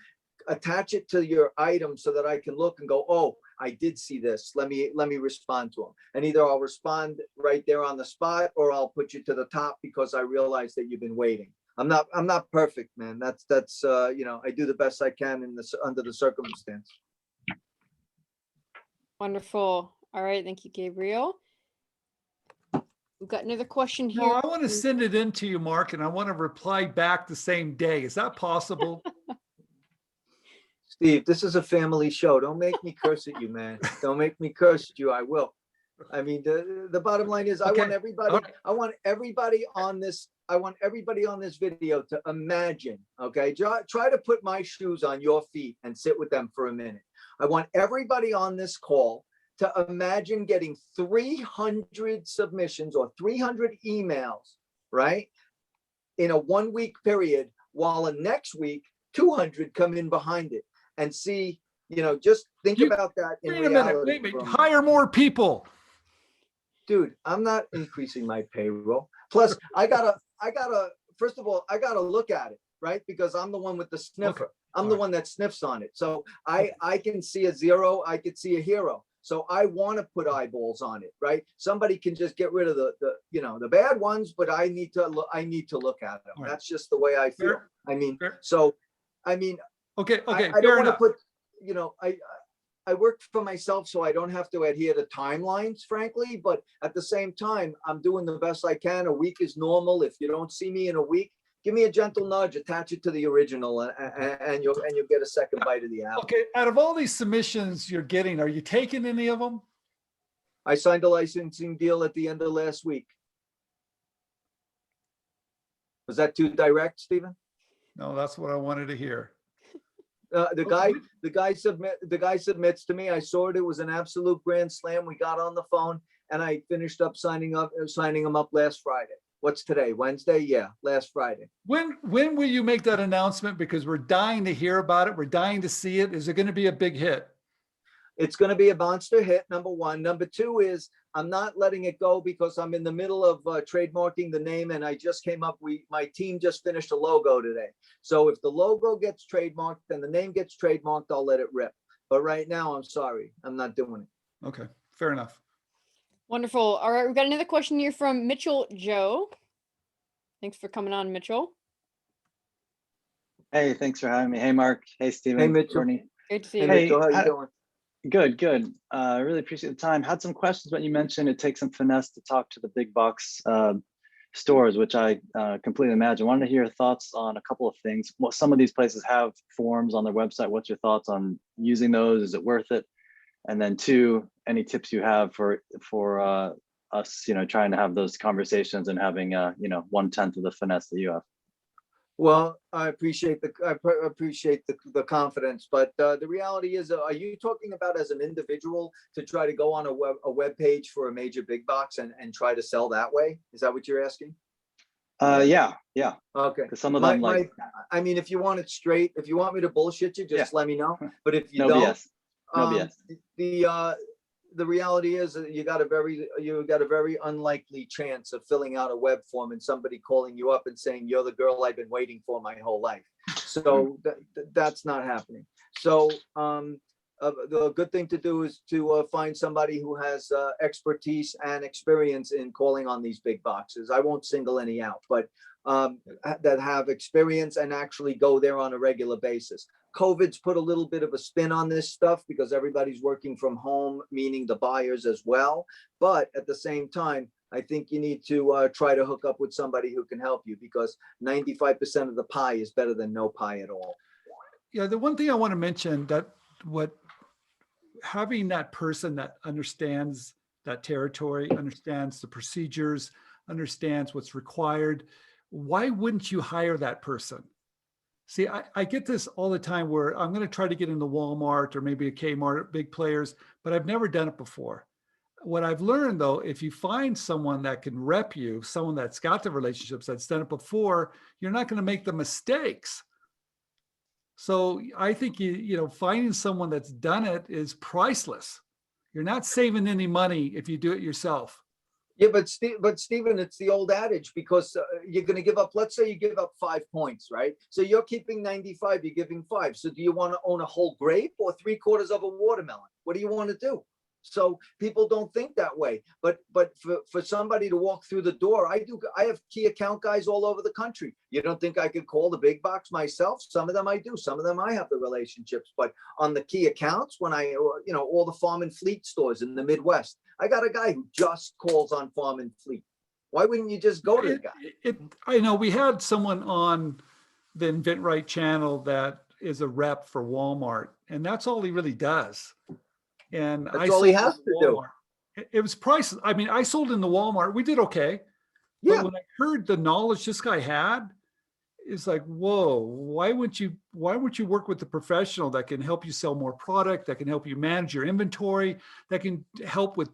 attach it to your item so that I can look and go, oh, I did see this. Let me respond to them. And either I'll respond right there on the spot, or I'll put you to the top because I realize that you've been waiting. I'm not perfect, man. That's I do the best I can under the circumstance. Wonderful. All right. Thank you, Gabriel. We've got another question here. No, I want to send it in to you, Mark, and I want to reply back the same day. Is that possible? Steve, this is a family show. Don't make me curse at you, man. Don't make me curse at you. I will. I mean, the bottom line is, Okay. I want everybody on this video to imagine, okay? Try to put my shoes on your feet and sit with them for a minute. I want everybody on this call to imagine getting 300 submissions or 300 emails, right? In a 1 week period, while the next week, 200 come in behind it. And see, just think about that in reality. Wait a minute. Hire more people. Dude, I'm not increasing my payroll. Plus, I gotta first of all, I gotta look at it, right? Because I'm the one with the sniffer. Okay. I'm the one that sniffs on it. So I can see a zero, I could see a hero. So I want to put eyeballs on it, right? Somebody can just get rid of the bad ones, but I need to look at them. Right. That's just the way I feel. Fair. I mean, Fair. so I mean, Okay. I Fair don't want to enough. put, I work for myself, so I don't have to adhere to timelines, frankly. But at the same time, I'm doing the best I can. A week is normal. If you don't see me in a week, give me a gentle nudge, attach it to the original, and you'll get a second bite of the apple. Okay. Out of all these submissions you're getting, are you taking any of them? I signed a licensing deal at the end of last week. Was that too direct, Stephen? No, that's what I wanted to hear. The guy submits to me. I saw it. It was an absolute grand slam. We got on the phone, and I finished up signing him up last Friday. What's today? Wednesday? Yeah, last Friday. When will you make that announcement? Because we're dying to hear about it. We're dying to see it. Is it going to be a big hit? It's going to be a monster hit, number one. Number two is I'm not letting it go because I'm in the middle of trademarking the name, and I just came up. My team just finished a logo today. So if the logo gets trademarked and the name gets trademarked, I'll let it rip. But right now, I'm sorry, I'm not doing it. Okay, fair enough. Wonderful. All right, we've got another question here from Mitchell Joe. Thanks for coming on, Mitchell. Hey, thanks for having me. Hey, Mark. Hey, Steven. Hey, Mitchell. Courtney. Great to see Hey, you. Hey, Mitchell, how you how- doing? Good, good. I really appreciate the time. Had some questions when you mentioned it takes some finesse to talk to the big box stores, which I completely imagine. Wanted to hear your thoughts on a couple of things. Well, some of these places have forms on their website. What's your thoughts on using those? Is it worth it? And then two, any tips you have for us, trying to have those conversations and having 1/10 of the finesse that you have. Well, I appreciate the confidence, but the reality is, are you talking about as an individual to try to go on a web page for a major big box and try to sell that way? Is that what you're asking? Yeah. Okay. Because some of them I mean, if you want it straight, if you want me to bullshit you, just let me know. But if you no don't, BS. No BS. The reality is that you got a very unlikely chance of filling out a web form and somebody calling you up and saying, you're the girl I've been waiting for my whole life. So that's not happening. So the good thing to do is to find somebody who has expertise and experience in calling on these big boxes. I won't single any out, but that have experience and actually go there on a regular basis. COVID's put a little bit of a spin on this stuff because everybody's working from home, meaning the buyers as well. But at the same time, I think you need to try to hook up with somebody who can help you, because 95% of the pie is better than no pie at all. Yeah, the one thing I want to mention having that person that understands that territory, understands the procedures, understands what's required, why wouldn't you hire that person? See, I get this all the time where I'm going to try to get into Walmart or maybe a Kmart, big players, but I've never done it before. What I've learned though, if you find someone that can rep you, someone that's got the relationships, that's done it before, you're not going to make the mistakes. So I think finding someone that's done it is priceless. You're not saving any money if you do it yourself. Yeah, but Stephen, it's the old adage, because you're going to give up, let's say you give up 5 points, right? So you're keeping 95, you're giving 5. So do you want to own a whole grape or 3/4 of a watermelon? What do you want to do? So people don't think that way. But for somebody to walk through the door, I have key account guys all over the country. You don't think I could call the big box myself? Some of them I do. Some of them I have the relationships. But on the key accounts, when all the farm and fleet stores in the Midwest, I got a guy who just calls on farm and fleet. Why wouldn't you just go to the guy? I know we had someone on the Invent Right channel that is a rep for Walmart, and that's all he really does. And that's all he has to do. It was priceless. I mean, I sold in the Walmart. We did okay. Yeah. But when I heard the knowledge this guy had, it's like, whoa, why wouldn't you work with the professional that can help you sell more product, that can help you manage your inventory, that can help with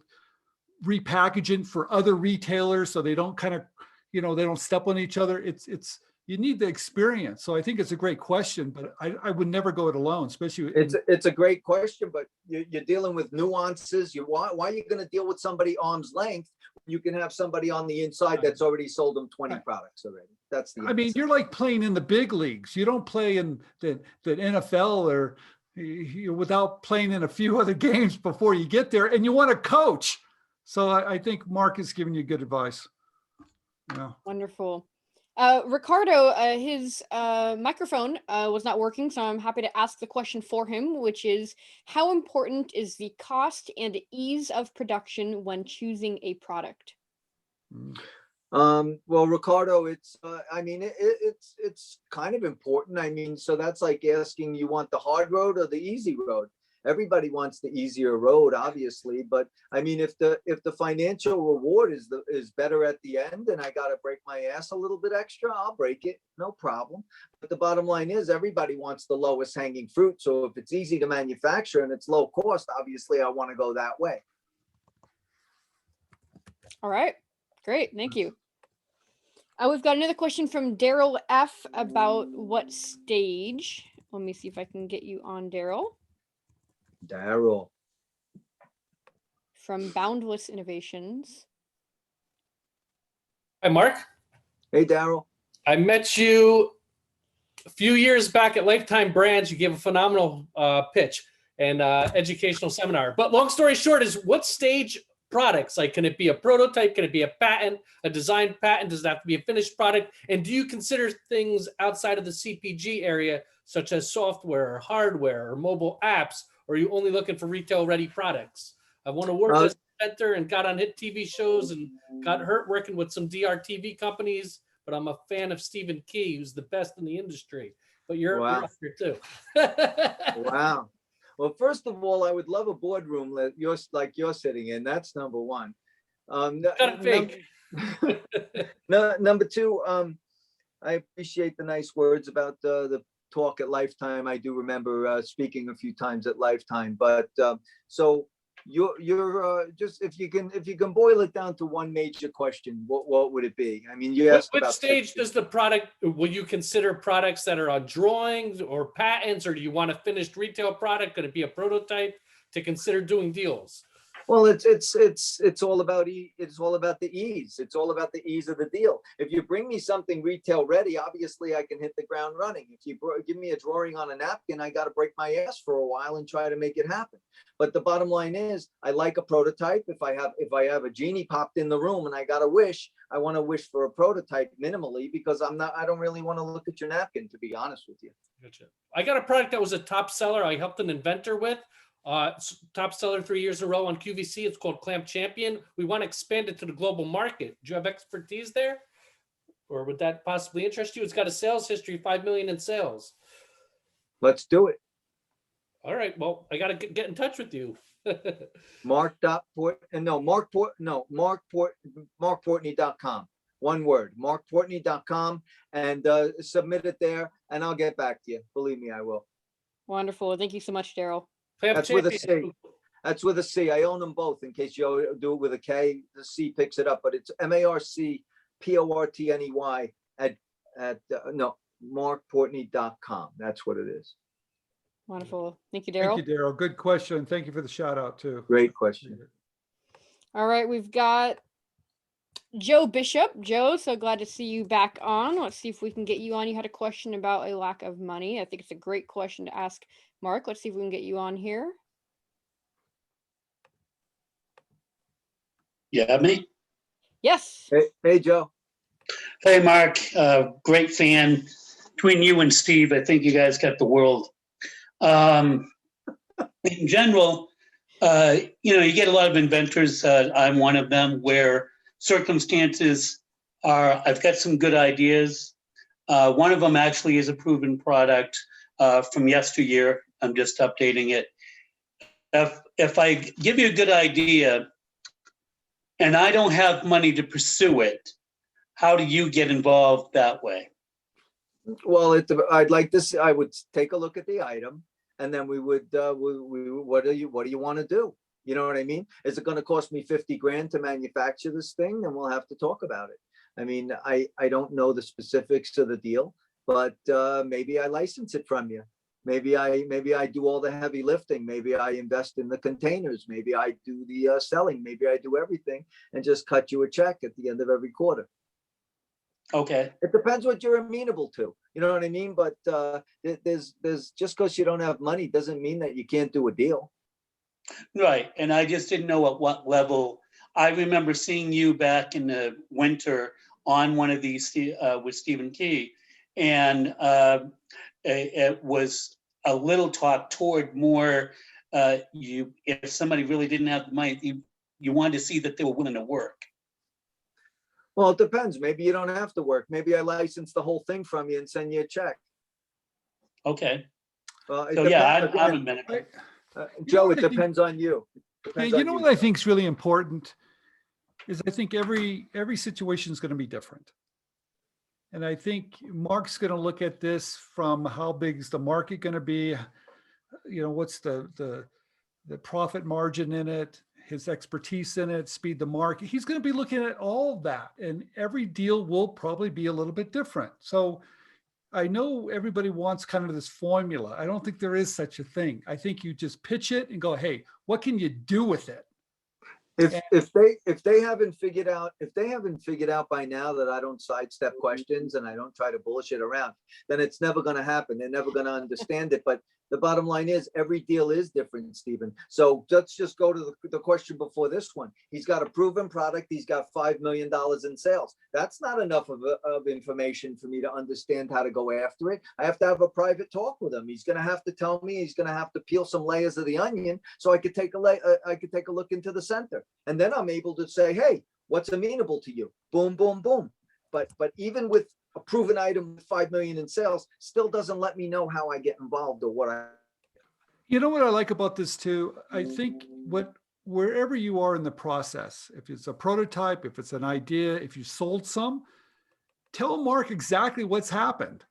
repackaging for other retailers so they don't they don't step on each other. It's you need the experience. So I think it's a great question, but I would never go it alone, especially. It's a great question, but you're dealing with nuances. Why are you going to deal with somebody arm's length? You can have somebody on the inside that's already sold them 20 products already. That's the. I mean, you're like playing in the big leagues. You don't play in the NFL or without playing in a few other games before you get there, and you want to coach. So I think Mark is giving you good advice. Yeah. Wonderful. Ricardo, his microphone was not working, so I'm happy to ask the question for him, which is, how important is the cost and ease of production when choosing a product? Well, Ricardo, it's it's kind of important. I mean, so that's like asking, you want the hard road or the easy road? Everybody wants the easier road, obviously, but I mean, if the financial reward is better at the end, and I got to break my ass a little bit extra, I'll break it, no problem. But the bottom line is, everybody wants the lowest hanging fruit. So if it's easy to manufacture and it's low cost, obviously I want to go that way. All right, great, thank you. We've got another question from Daryl F about what stage. Let me see if I can get you on, Daryl. Daryl. From Boundless Innovations. Hi, Mark. Hey, Daryl. I met you a few years back at Lifetime Brands. You gave a phenomenal pitch and educational seminar. But long story short is, what stage products? Like, can it be a prototype? Can it be a patent, a design patent? Does it have to be a finished product? And do you consider things outside of the CPG area, such as software or hardware or mobile apps? Or are you only looking for retail ready products? I won awards as an inventor and got on hit TV shows and got hurt working with some DRTV companies, but I'm a fan of Stephen Key, who's the best in the industry. But you're up here too. Wow. Well, first of all, I would love a boardroom like you're sitting in. That's number one. Number two, I appreciate the nice words about the talk at Lifetime. I do remember speaking a few times at Lifetime. But so you're just if you can boil it down to one major question, what would it be? I mean, you asked Which about stage does the product? Will you consider products that are on drawings or patents, or do you want a finished retail product? Could it be a prototype to consider doing deals? Well, it's all about it's all about the ease. It's all about the ease of the deal. If you bring me something retail ready, obviously I can hit the ground running. If you give me a drawing on a napkin, I got to break my ass for a while and try to make it happen. But the bottom line is, I like a prototype. If I have a genie popped in the room and I got a wish, I want to wish for a prototype minimally, because I don't really want to look at your napkin, to be honest with you. Gotcha. I got a product that was a top seller. I helped an inventor with. Top seller 3 years in a row on QVC. It's called Clamp Champion. We want to expand it to the global market. Do you have expertise there? Or would that possibly interest you? It's got a sales history, 5 million in sales. Let's do it. All right. Well, I got to get in touch with you. Markportney.com. One word, markportney.com, and submit it there, and I'll get back to you. Believe me, I will. Wonderful. Thank you so much, Daryl. That's with a C. That's with a C. I own them both. In case you do it with a K, the C picks it up. But it's MarcPortney at markportney.com. That's what it is. Wonderful. Thank you, Daryl. Thank you, Daryl. Good question. Thank you for the shout out too. Great question. All right, we've got Joe Bishop. Joe, so glad to see you back on. Let's see if we can get you on. You had a question about a lack of money. I think it's a great question to ask Mark. Let's see if we can get you on here. You have me? Yes. Hey, Joe. Hey, Mark. Great fan. Between you and Steve, I think you guys got the world. In general, you get a lot of inventors. I'm one of them, where circumstances are, I've got some good ideas. One of them actually is a proven product from yesteryear. I'm just updating it. If I give you a good idea and I don't have money to pursue it, how do you get involved that way? Well, I would take a look at the item, and then we would, what do you want to do? You know what I mean? Is it going to cost me 50 grand to manufacture this thing? Then we'll have to talk about it. I mean, I don't know the specifics of the deal, but maybe I license it from you. Maybe I do all the heavy lifting. Maybe I invest in the containers. Maybe I do the selling. Maybe I do everything and just cut you a check at the end of every quarter. Okay. It depends what you're amenable to. You know what I mean? But there's just because you don't have money doesn't mean that you can't do a deal. Right. And I just didn't know at what level. I remember seeing you back in the winter on one of these with Stephen Key. And it was a little talk toward more, if somebody really didn't have the money, you wanted to see that they were willing to work. Well, it depends. Maybe you don't have to work. Maybe I license the whole thing from you and send you a check. Okay. So yeah, I'm a minute. Joe, it depends on you. You know what I think is really important is I think every situation is going to be different. And I think Mark's going to look at this from how big is the market going to be, what's the profit margin in it, his expertise in it, speed to market. He's going to be looking at all of that, and every deal will probably be a little bit different. So I know everybody wants kind of this formula. I don't think there is such a thing. I think you just pitch it and go, hey, what can you do with it? If they haven't figured out by now that I don't sidestep questions and I don't try to bullshit around, then it's never going to happen. They're never going to understand it. But The bottom line is every deal is different, Stephen. So let's just go to the question before this one. He's got a proven product. He's got $5 million in sales. That's not enough of information for me to understand how to go after it. I have to have a private talk with him. He's going to have to tell me, he's going to have to peel some layers of the onion so I could take a look into the center. And then I'm able to say, hey, what's amenable to you? Boom, boom, boom. But even with a proven item with 5 million in sales, still doesn't let me know how I get involved or what I. You know what I like about this too? I think wherever you are in the process, if it's a prototype, if it's an idea, if you sold some, tell Mark exactly what's happened.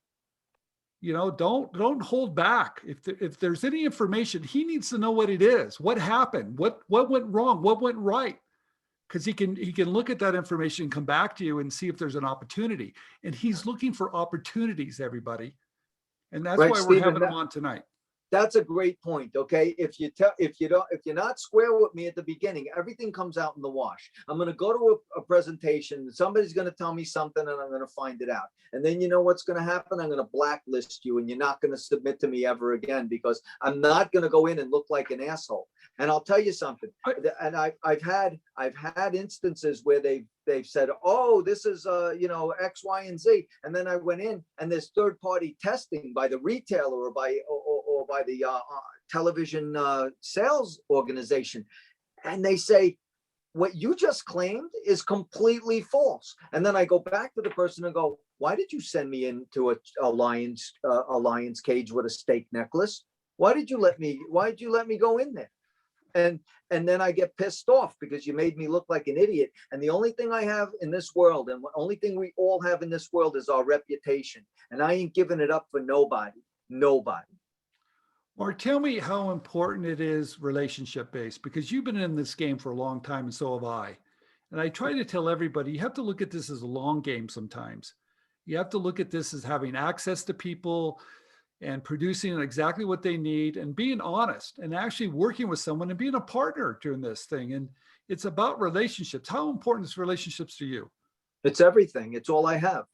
You know, don't hold back. If there's any information, he needs to know what it is, what happened, what went wrong, what went right. Because he can look at that information and come back to you and see if there's an opportunity. And he's looking for opportunities, everybody. And that's Right, why we're Stephen, having him on tonight. That's a great point. Okay. If you're not square with me at the beginning, everything comes out in the wash. I'm going to go to a presentation. Somebody's going to tell me something and I'm going to find it out. And then you know what's going to happen? I'm going to blacklist you and you're not going to submit to me ever again because I'm not going to go in and look like an asshole. And I'll tell you something. And I've had instances where they've said, oh, this is X, Y, and Z. And then I went in and there's third-party testing by the retailer or by the television sales organization. And they say, what you just claimed is completely false. And then I go back to the person and go, why did you send me into a lion's cage with a steak necklace? Why did you let me go in there? And then I get pissed off because you made me look like an idiot. And the only thing I have in this world, and the only thing we all have in this world is our reputation. And I ain't giving it up for nobody. Mark, tell me how important it is relationship-based, because you've been in this game for a long time and so have I. And I try to tell everybody, you have to look at this as a long game sometimes. You have to look at this as having access to people and producing exactly what they need and being honest and actually working with someone and being a partner during this thing. And it's about relationships. How important is relationships to you? It's everything. It's all I have.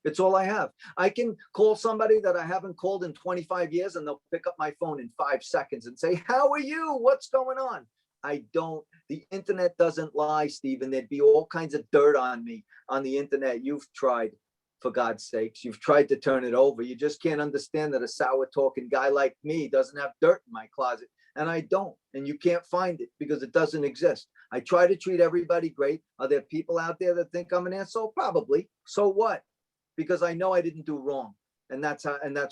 It's all I have. I can call somebody that I haven't called in 25 years and they'll pick up my phone in 5 seconds and say, how are you? What's going on? The internet doesn't lie, Stephen. There'd be all kinds of dirt on me on the internet. You've tried, for God's sakes, you've tried to turn it over. You just can't understand that a sour talking guy like me doesn't have dirt in my closet. And I don't. And you can't find it because it doesn't exist. I try to treat everybody great. Are there people out there that think I'm an asshole? Probably. So what? Because I know I didn't do wrong. And that's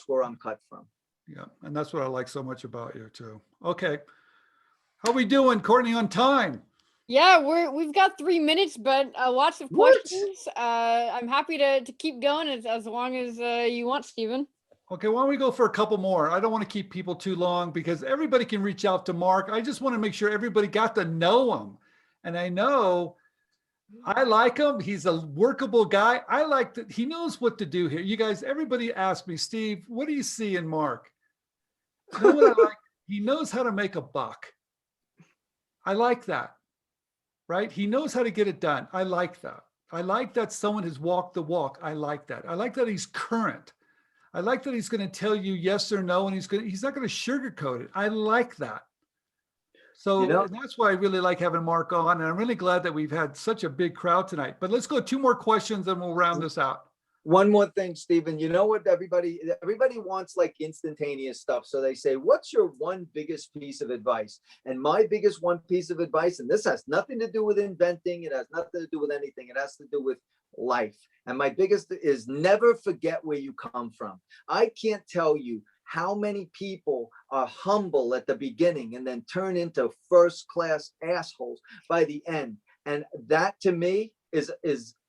where I'm cut from. Yeah. And that's what I like so much about you too. Okay. How we doing, Courtney, on time? Yeah, we've got 3 minutes, but lots of questions. I'm happy to keep going as long as you want, Stephen. Okay, why don't we go for a couple more? I don't want to keep people too long because everybody can reach out to Mark. I just want to make sure everybody got to know him. And I know I like him. He's a workable guy. I like that he knows what to do here. You guys, everybody asked me, Steve, what do you see in Mark? You know what I like? He knows how to make a buck. I like that, right? He knows how to get it done. I like that. I like that someone has walked the walk. I like that. I like that he's current. I like that he's going to tell you yes or no, and he's not going to sugarcoat it. I like that. So that's why I really like having Mark on, and I'm really glad that we've had such a big crowd tonight. But let's go 2 more questions, and we'll round this out. One more thing, Stephen, you know what everybody wants, like instantaneous stuff. So they say, what's your one biggest piece of advice? And my biggest one piece of advice, and this has nothing to do with inventing. It has nothing to do with anything. It has to do with life. And my biggest is never forget where you come from. I can't tell you how many people are humble at the beginning and then turn into first-class assholes by the end. And that to me is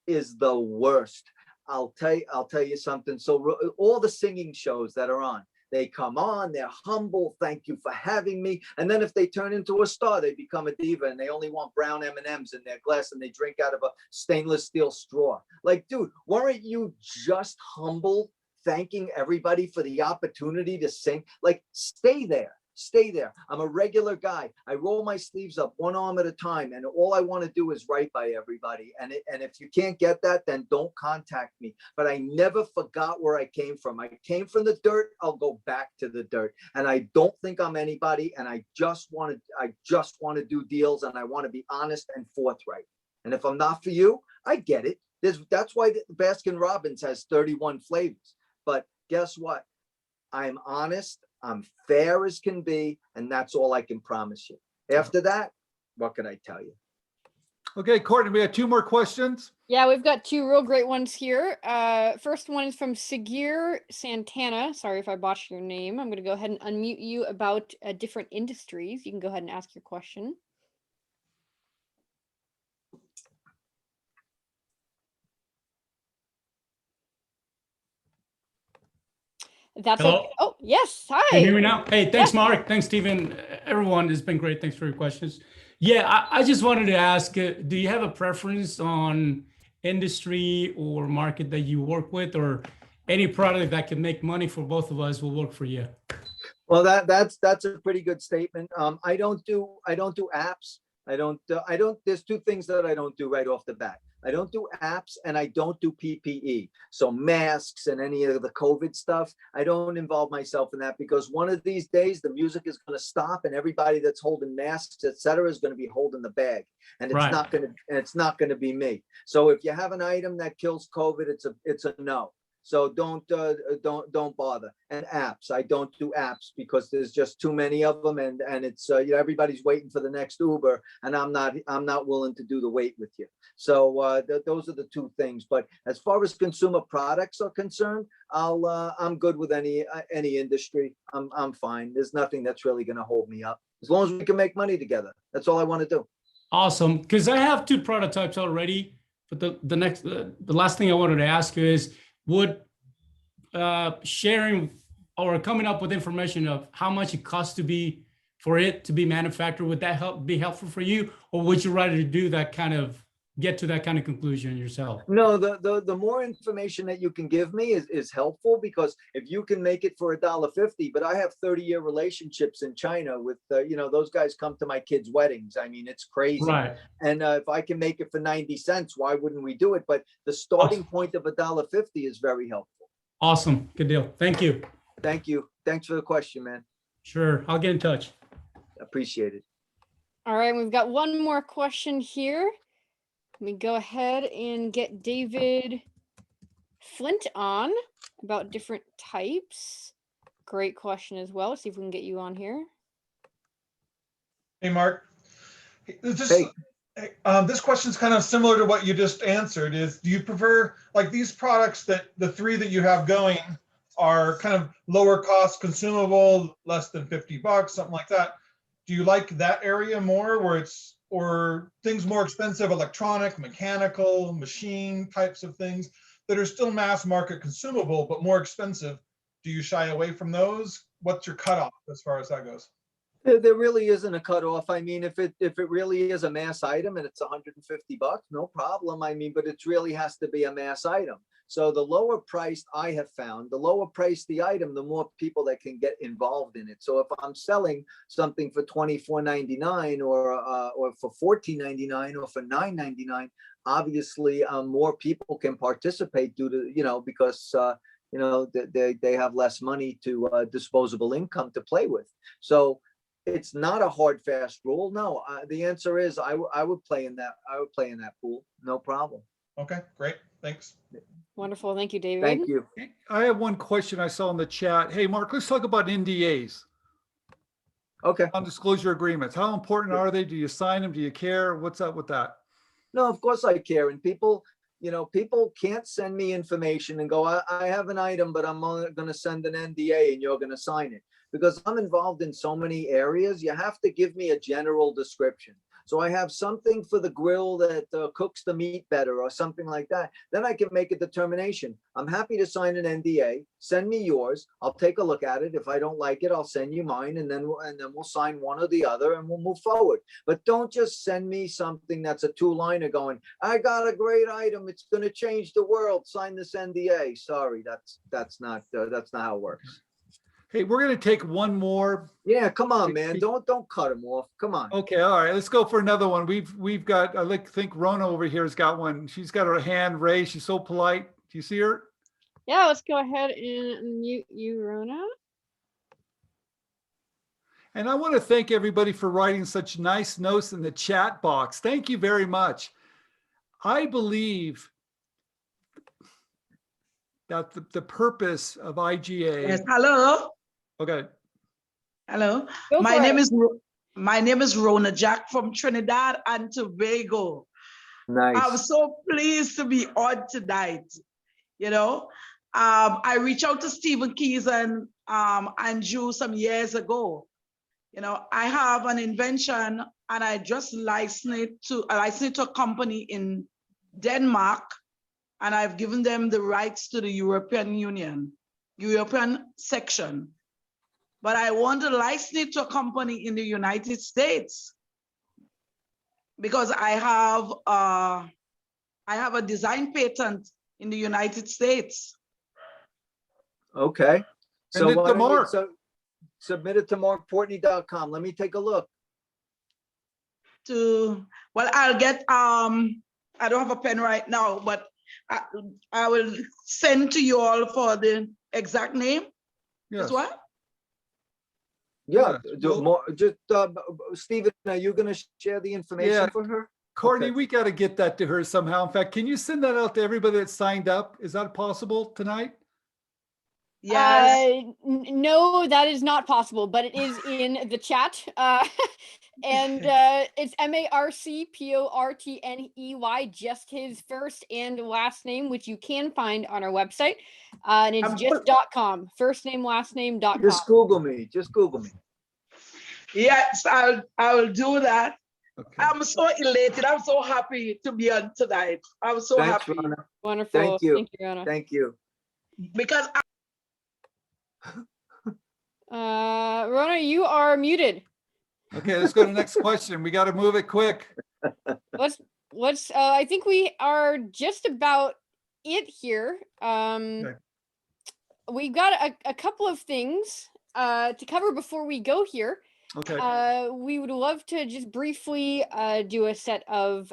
the worst. I'll tell you something. So all the singing shows that are on, they come on, they're humble. Thank you for having me. And then if they turn into a star, they become a diva and they only want brown M&Ms in their glass and they drink out of a stainless steel straw. Like, dude, weren't you just humble, thanking everybody for the opportunity to sing? Like, stay there. stay there. I'm a regular guy. I roll my sleeves up one arm at a time, and all I want to do is right by everybody. And if you can't get that, then don't contact me. But I never forgot where I came from. I came from the dirt. I'll go back to the dirt. And I don't think I'm anybody. And I just want to do deals, and I want to be honest and forthright. And if I'm not for you, I get it. That's why Baskin Robbins has 31 flavors. But guess what? I'm honest. I'm fair as can be, and that's all I can promise you. After that, what can I tell you? Okay, Courtney, we have 2 more questions. Yeah, we've got 2 real great ones here. First one is from Sagir Santana. Sorry if I botched your name. I'm going to go ahead and unmute you about different industries. You can go ahead and ask your question. That's Hello? okay. Oh, yes. Hi. Can you hear me now? Hey, thanks, Yes. Mark. Thanks, Stephen. Everyone, it's been great. Thanks for your questions. Yeah, I just wanted to ask, do you have a preference on industry or market that you work with, or any product that can make money for both of us will work for you? Well, that's a pretty good statement. I don't do apps. There's 2 things that I don't do right off the bat. I don't do apps, and I don't do PPE. So masks and any of the COVID stuff, I don't involve myself in that, because one of these days the music is going to stop, and everybody that's holding masks, etc., is going to be holding the bag, and Right. it's not going to be me. So if you have an item that kills COVID, it's a no. So don't bother. And apps, I don't do apps because there's just too many of them, and it's everybody's waiting for the next Uber, and I'm not willing to do the wait with you. So those are the 2 things. But as far as consumer products are concerned, I'm good with any industry. I'm fine. There's nothing that's really going to hold me up, as long as we can make money together. That's all I want to do. Awesome. Because I have 2 prototypes already, but the last thing I wanted to ask you is, would sharing or coming up with information of how much it costs for it to be manufactured, would that be helpful for you, or would you rather get to that kind of conclusion yourself? No, the more information that you can give me is helpful, because if you can make it for $1.50, but I have 30-year relationships in China with, those guys come to my kids' weddings. I mean, it's crazy. Right. And if I can make it for 90 cents, why wouldn't we do it? But the starting point of $1.50 is very helpful. Awesome. Good deal. Thank you. Thank you. Thanks for the question, man. Sure. I'll get in touch. Appreciate it. All right, we've got one more question here. Let me go ahead and get David Flint on about different types. Great question as well. Let's see if we can get you on here. Hey, Mark. This question is kind of similar to what you just answered. Do you prefer, like, these products, that the 3 that you have going are kind of lower cost, consumable, less than $50, something like that? Do you like that area more, or things more expensive, electronic, mechanical, machine types of things that are still mass market consumable but more expensive? Do you shy away from those? What's your cutoff as far as that goes? There really isn't a cutoff. I mean, if it really is a mass item and it's $150, no problem. I mean, but it really has to be a mass item. So the lower priced, I have found, the lower priced the item, the more people that can get involved in it. So if I'm selling something for $24.99 or for $14.99 or for $9.99, obviously more people can participate due to, because they have less money to disposable income to play with. So it's not a hard, fast rule. No, the answer is I would play in that. I would play in that pool. No problem. Okay, great. Thanks. Wonderful. Thank you, David. Thank you. I have one question I saw in the chat. Hey, Mark, let's talk about NDAs. Okay. Non-disclosure agreements. How important are they? Do you sign them? Do you care? What's up with that? No, of course I care. And people can't send me information and go, I have an item, but I'm only going to send an NDA and you're going to sign it. Because I'm involved in so many areas, you have to give me a general description. So I have something for the grill that cooks the meat better or something like that. Then I can make a determination. I'm happy to sign an NDA. Send me yours. I'll take a look at it. If I don't like it, I'll send you mine, and then we'll sign one or the other and we'll move forward. But don't just send me something that's a 2-liner going, I got a great item. It's going to change the world. Sign this NDA. Sorry, that's not how it works. Hey, we're going to take one more. Yeah, come on, man. Don't cut him off. Come on. Okay, all right. Let's go for another one. We've got, think Rona over here has got one. She's got her hand raised. She's so polite. Do you see her? Yeah, let's go ahead and mute you, Rona. And I want to thank everybody for writing such nice notes in the chat box. Thank you very much. I believe that the purpose of IGA. Yes, hello. Okay. Hello. Go My for name it. is my name is Rona Jack from Trinidad and Tobago. Nice. I'm so pleased to be on tonight. You know, I reached out to Stephen Keys and Andrew some years ago. You know, I have an invention and I just licensed it to a company in Denmark, and I've given them the rights to the European Union, European section. But I want to license it to a company in the United States because I have a design patent in the United States. Okay. Send it to Mark. Submit it to markportney.com. Let me take a look. Well, I'll get, I don't have a pen right now, but I will send to you all for the exact name. Yes. Is what? Yeah, Stephen, are you going to share the information for her? Courtney, Okay. we got to get that to her somehow. In fact, can you send that out to everybody that signed up? Is that possible tonight? Yes. No, that is not possible, but it is in the chat. And it's MarcPortney, just his first and last name, which you can find on our website. And it's just .com, first name, last name .com. Just Google me. Just Google me. Yes, I will do that. Okay. I'm so elated. I'm so happy to be on tonight. I'm so Thanks, happy. Rona. Wonderful. Thank you. Thank you, Rona. Thank you. Because Rona, you are muted. Okay, let's go to the next question. We got to move it quick. Let's I think we are just about it here. Okay. We've got a couple of things to cover before we go here. Okay. We would love to just briefly do a set of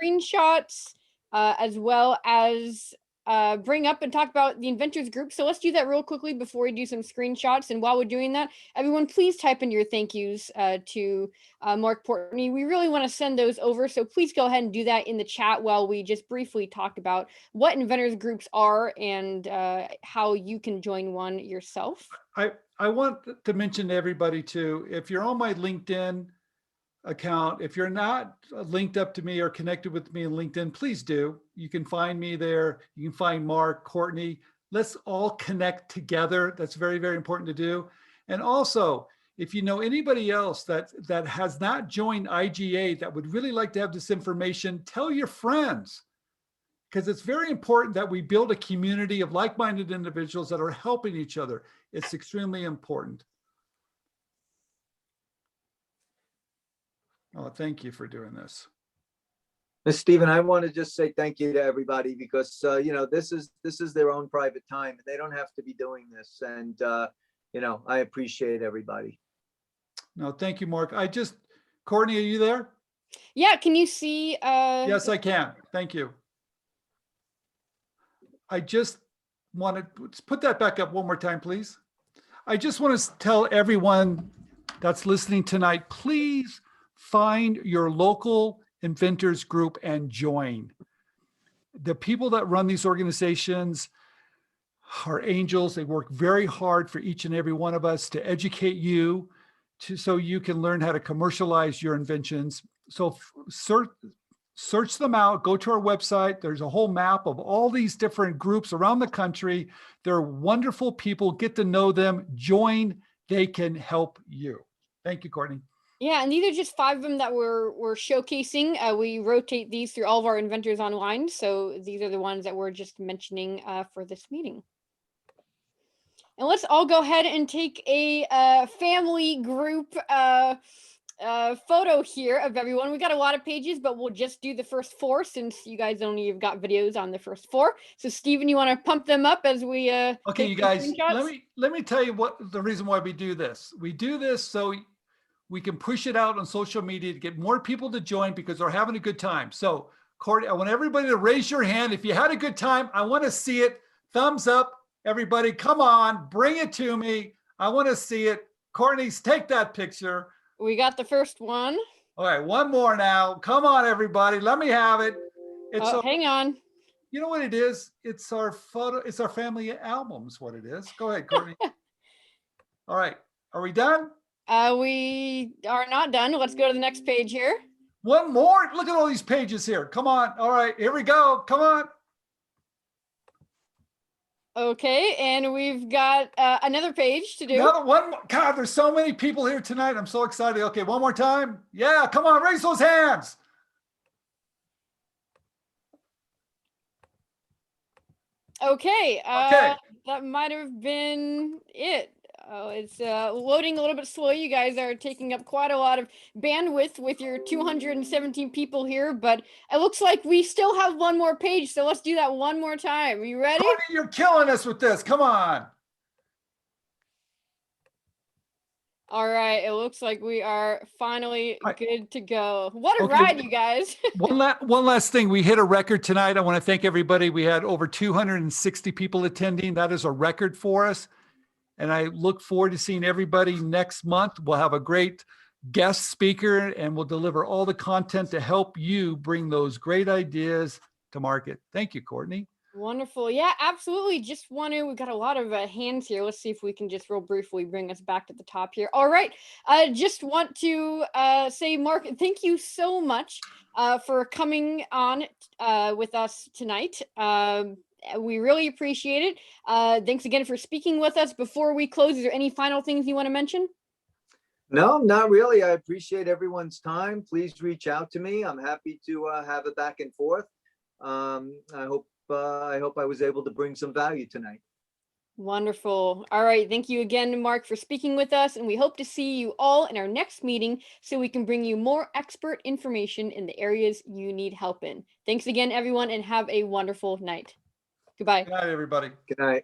screenshots as well as bring up and talk about the Inventors group. So let's do that real quickly before we do some screenshots. And while we're doing that, everyone, please type in your thank yous to Marc Portney. We really want to send those over. So please go ahead and do that in the chat while we just briefly talk about what Inventors groups are and how you can join one yourself. I want to mention to everybody too, if you're on my LinkedIn account, if you're not linked up to me or connected with me on LinkedIn, please do. You can find me there. You can find Marc, Courtney. Let's all connect together. That's very, very important to do. And also, if you know anybody else that has not joined IGA that would really like to have this information, tell your friends, because it's very important that we build a community of like-minded individuals that are helping each other. It's extremely important. Oh, thank you for doing this. Ms. Stephen, I want to just say thank you to everybody because, you know, this is their own private time. They don't have to be doing this. And, you know, I appreciate everybody. No, thank you, Mark. Courtney, are you there? Yeah, can you see? Yes, I can. Thank you. I just wanted to put that back up one more time, please. I just want to tell everyone that's listening tonight, please find your local inventors group and join. The people that run these organizations are angels. They work very hard for each and every one of us to educate you so you can learn how to commercialize your inventions. So search them out, go to our website. There's a whole map of all these different groups around the country. They're wonderful people. Get to know them, join, they can help you. Thank you, Courtney. Yeah, and these are just 5 of them that we're showcasing. We rotate these through all of our Inventors Online. So these are the ones that we're just mentioning for this meeting. And let's all go ahead and take a family group photo here of everyone. We got a lot of pages, but we'll just do the first 4 since you guys only have got videos on the first 4. So Steven, you want to pump them up as we Okay, take you some guys, screenshots? let me tell you what the reason why we do this. We do this so we can push it out on social media to get more people to join because they're having a good time. So Courtney, I want everybody to raise your hand. If you had a good time, I want to see it. Thumbs up, everybody. Come on, bring it to me. I want to see it. Courtney's, take that picture. We got the first one. All right, one more now. Come on, everybody. Let me have it. Hang on. You know what it is? It's our photo. It's our family albums. What it is. Go ahead, Courtney. All right. Are we done? We are not done. Let's go to the next page here. One more. Look at all these pages here. Come on. All right. Here we go. Come on. Okay, and we've got another page to do. Another one. God, there's so many people here tonight. I'm so excited. Okay, one more time. Yeah, come on. Raise those hands. Okay. Okay. That might have been it. It's loading a little bit slow. You guys are taking up quite a lot of bandwidth with your 217 people here, but it looks like we still have one more page. So let's do that one more time. Are you ready? Courtney, you're killing us with this. Come on. All right. It looks like we are finally right. good to go. What a Okay. ride, you guys. One last thing. We hit a record tonight. I want to thank everybody. We had over 260 people attending. That is a record for us. And I look forward to seeing everybody next month. We'll have a great guest speaker and we'll deliver all the content to help you bring those great ideas to market. Thank you, Courtney. Wonderful. Yeah, absolutely. We've got a lot of hands here. Let's see if we can just real briefly bring us back to the top here. All right. I just want to say, Marc, thank you so much for coming on with us tonight. We really appreciate it. Thanks again for speaking with us. Before we close, is there any final things you want to mention? No, not really. I appreciate everyone's time. Please reach out to me. I'm happy to have a back and forth. I hope I was able to bring some value tonight. Wonderful. All right. Thank you again, Marc, for speaking with us. And we hope to see you all in our next meeting so we can bring you more expert information in the areas you need help in. Thanks again, everyone, and have a wonderful night. Goodbye. Good night, everybody. Good night.